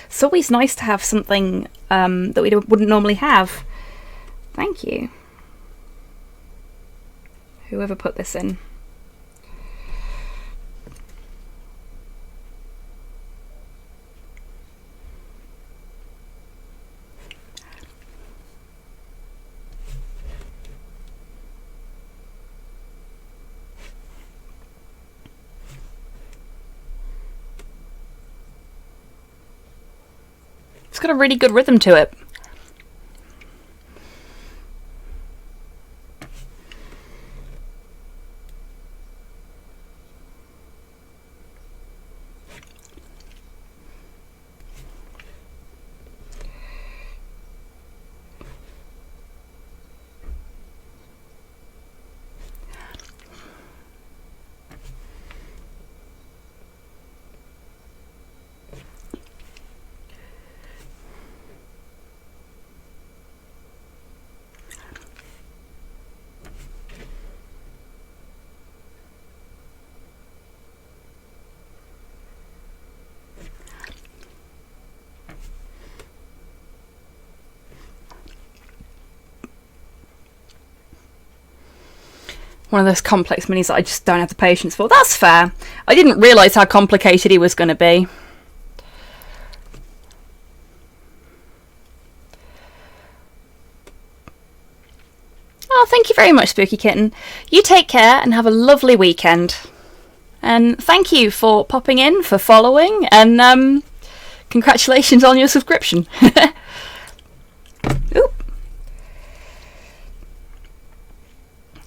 It's always nice to have something that we wouldn't normally have. Thank you. Whoever put this in. It's got a really good rhythm to it. One of those complex minis that I just don't have the patience for. That's fair. I didn't realise how complicated he was going to be. Oh, thank you very much, Spooky Kitten. You take care and have a lovely weekend. And thank you for popping in, for following, and congratulations on your subscription. Oop.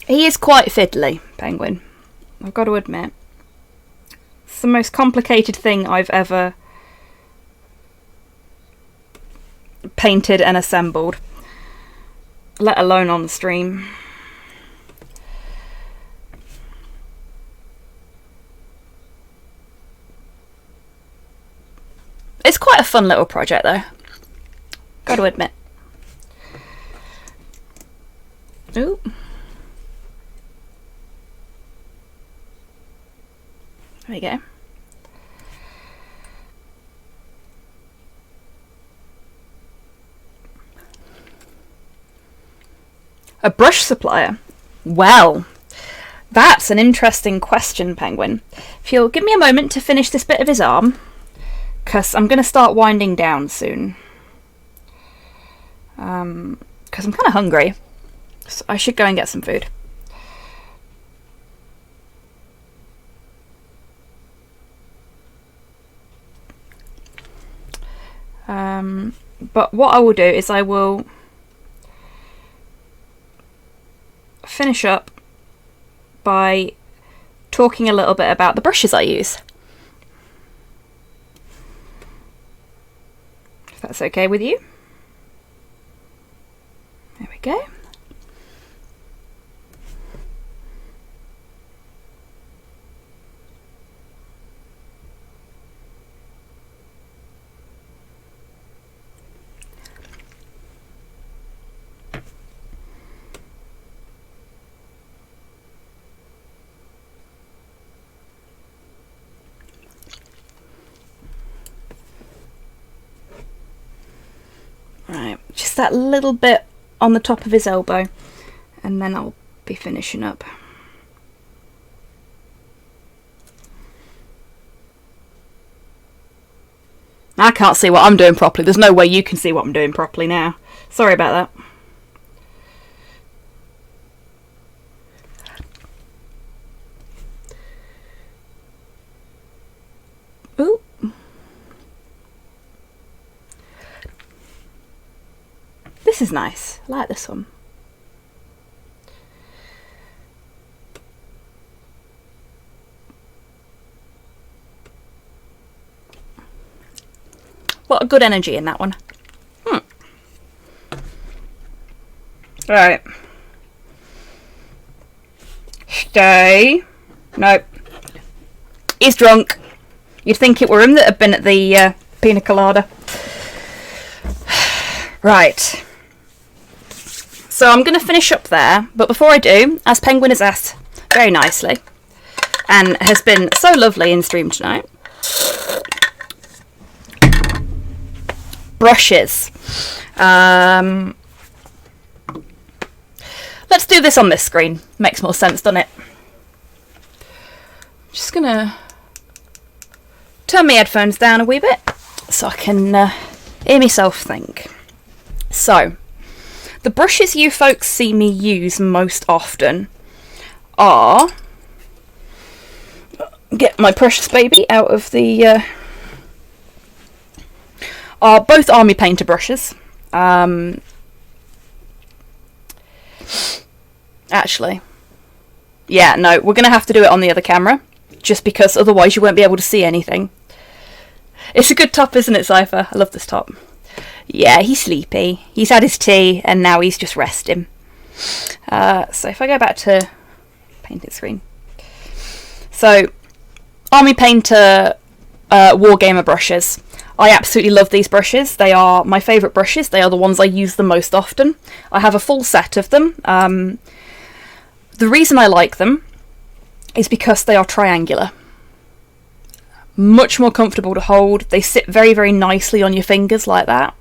He is quite fiddly, Penguin. I've got to admit. It's the most complicated thing I've ever painted and assembled. Let alone on the stream. It's quite a fun little project though. Got to admit. Ooh. There we go. A brush supplier? Well, that's an interesting question, Penguin. If you'll give me a moment to finish this bit of his arm, because I'm going to start winding down soon. Because I'm kind of hungry. So I should go and get some food. But what I will do is I will finish up by talking a little bit about the brushes I use. If that's okay with you. There we go. Right, just that little bit on the top of his elbow, and then I'll be finishing up. I can't see what I'm doing properly. There's no way you can see what I'm doing properly now. Sorry about that. Ooh. This is nice. I like this one. What a good energy in that one. Right. Stay. Nope. He's drunk. You'd think it were him that had been at the pina colada. Right. So I'm going to finish up there, but before I do, as Penguin has asked very nicely, and has been so lovely in stream tonight, brushes. Let's do this on this screen. Makes more sense, doesn't it? Just gonna turn my headphones down a wee bit so I can hear myself think. So, the brushes you folks see me use most often are... Get my precious baby out of the... are both Army Painter brushes. Actually, yeah, no, we're going to have to do it on the other camera, just because otherwise you won't be able to see anything. It's a good top, isn't it, Cypher? I love this top. Yeah, he's sleepy. He's had his tea, and now he's just resting. So if I go back to painted screen. So, Army Painter Wargamer brushes. I absolutely love these brushes. They are my favourite brushes. They are the ones I use the most often. I have a full set of them. The reason I like them is because they are triangular. Much more comfortable to hold. They sit very, very nicely on your fingers like that.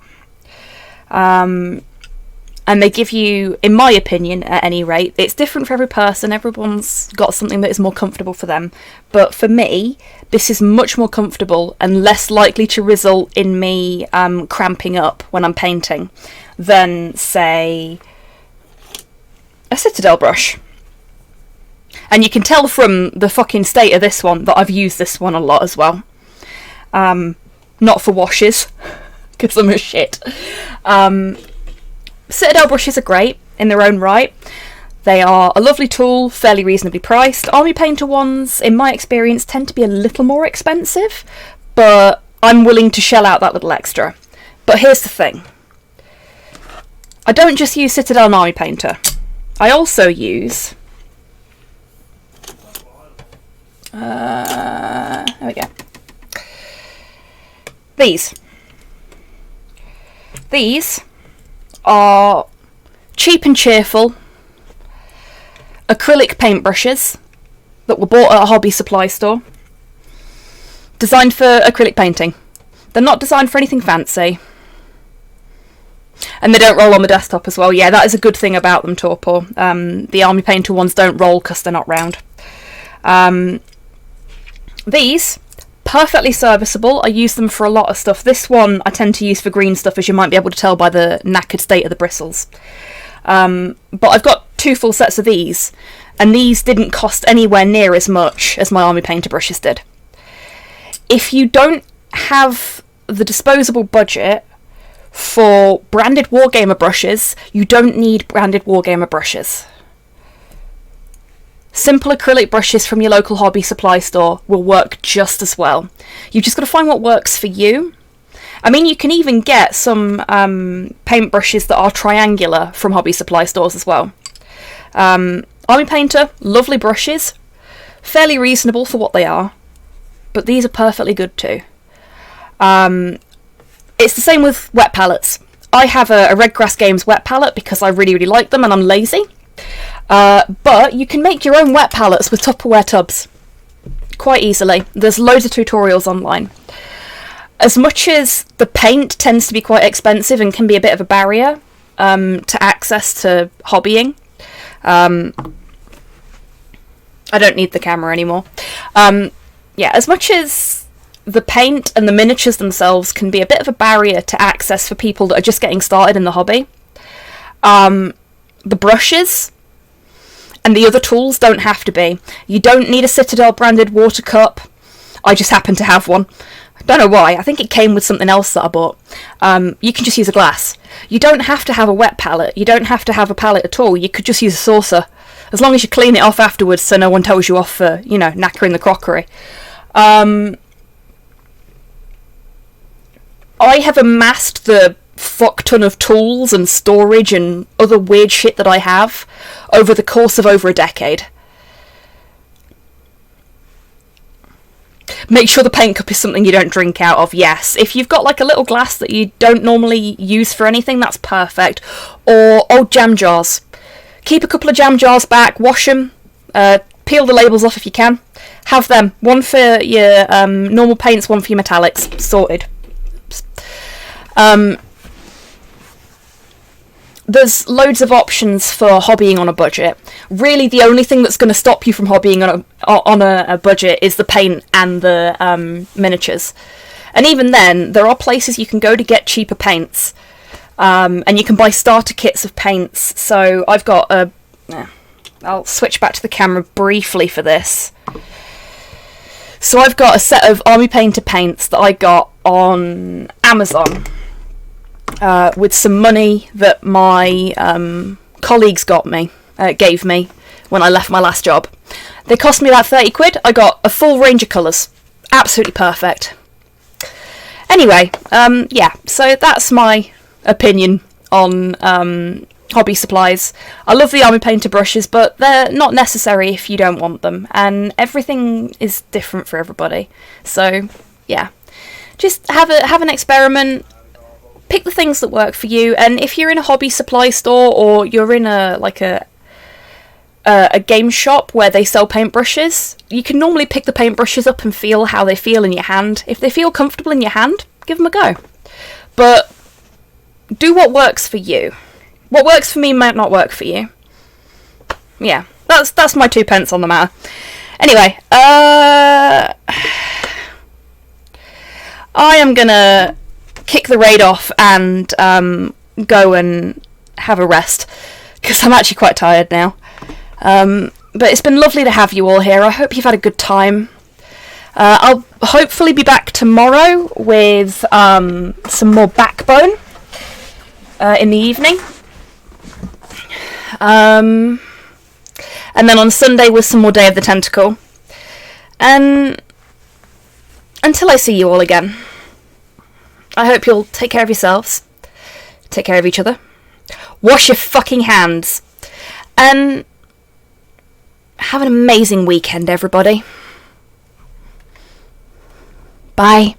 And they give you, in my opinion, at any rate, it's different for every person. Everyone's got something that is more comfortable for them. But for me, this is much more comfortable and less likely to result in me cramping up when I'm painting than, say, a Citadel brush. And you can tell from the fucking state of this one that I've used this one a lot as well. Not for washes, because I'm a shit. Citadel brushes are great in their own right. They are a lovely tool, fairly reasonably priced. Army Painter ones, in my experience, tend to be a little more expensive, but I'm willing to shell out that little extra. But here's the thing. I don't just use Citadel and Army Painter. I also use... there we go. These are cheap and cheerful acrylic paintbrushes that were bought at a hobby supply store. Designed for acrylic painting. They're not designed for anything fancy. And they don't roll on the desktop as well. Yeah, that is a good thing about them, Torpor. The Army Painter ones don't roll because they're not round. These, perfectly serviceable. I use them for a lot of stuff. This one I tend to use for green stuff, as you might be able to tell by the knackered state of the bristles. But I've got 2 full sets of these, and these didn't cost anywhere near as much as my Army Painter brushes did. If you don't have the disposable budget for branded Wargamer brushes, you don't need branded Wargamer brushes. Simple acrylic brushes from your local hobby supply store will work just as well. You've just got to find what works for you. I mean, you can even get some paint brushes that are triangular from hobby supply stores as well. Army Painter, lovely brushes, fairly reasonable for what they are, but these are perfectly good too. It's the same with wet palettes. I have a Redgrass Games wet palette because I really, really like them and I'm lazy. But you can make your own wet palettes with Tupperware tubs quite easily. There's loads of tutorials online. As much as the paint tends to be quite expensive and can be a bit of a barrier, to access to hobbying. I don't need the camera anymore. Yeah, as much as the paint and the miniatures themselves can be a bit of a barrier to access for people that are just getting started in the hobby, the brushes and the other tools don't have to be. You don't need a Citadel branded water cup. I just happen to have one. I don't know why. I think it came with something else that I bought. You can just use a glass. You don't have to have a wet palette. You don't have to have a palette at all. You could just use a saucer. As long as you clean it off afterwards so no one tells you off for, you know, knackering the crockery. I have amassed the fuck ton of tools and storage and other weird shit that I have over the course of over a decade. Make sure the paint cup is something you don't drink out of, yes. If you've got like a little glass that you don't normally use for anything, that's perfect. Or old jam jars. Keep a couple of jam jars back, wash them, peel the labels off if you can. Have them. One for your normal paints, one for your metallics. Sorted. There's loads of options for hobbying on a budget. Really, the only thing that's going to stop you from hobbying on a budget is the paint and the miniatures. And even then, there are places you can go to get cheaper paints. And you can buy starter kits of paints. So I've got a... I'll switch back to the camera briefly for this. So I've got a set of Army Painter paints that I got on Amazon. With some money that my colleagues gave me when I left my last job. They cost me about 30 quid. I got a full range of colours. Absolutely perfect. Anyway, yeah, so that's my opinion on hobby supplies. I love the Army Painter brushes, but they're not necessary if you don't want them, and everything is different for everybody. So, yeah. Just have an experiment. Pick the things that work for you, and if you're in a hobby supply store or you're in a game shop where they sell paintbrushes, you can normally pick the paintbrushes up and feel how they feel in your hand. If they feel comfortable in your hand, give them a go. But do what works for you. What works for me might not work for you. Yeah, that's my 2 pence on the matter. Anyway, I am gonna kick the raid off and go and have a rest, because I'm actually quite tired now. But it's been lovely to have you all here. I hope you've had a good time. I'll hopefully be back tomorrow with some more Backbone in the evening. And then on Sunday with some more Day of the Tentacle. And until I see you all again, I hope you'll take care of yourselves, take care of each other, wash your fucking hands, and have an amazing weekend, everybody. Bye.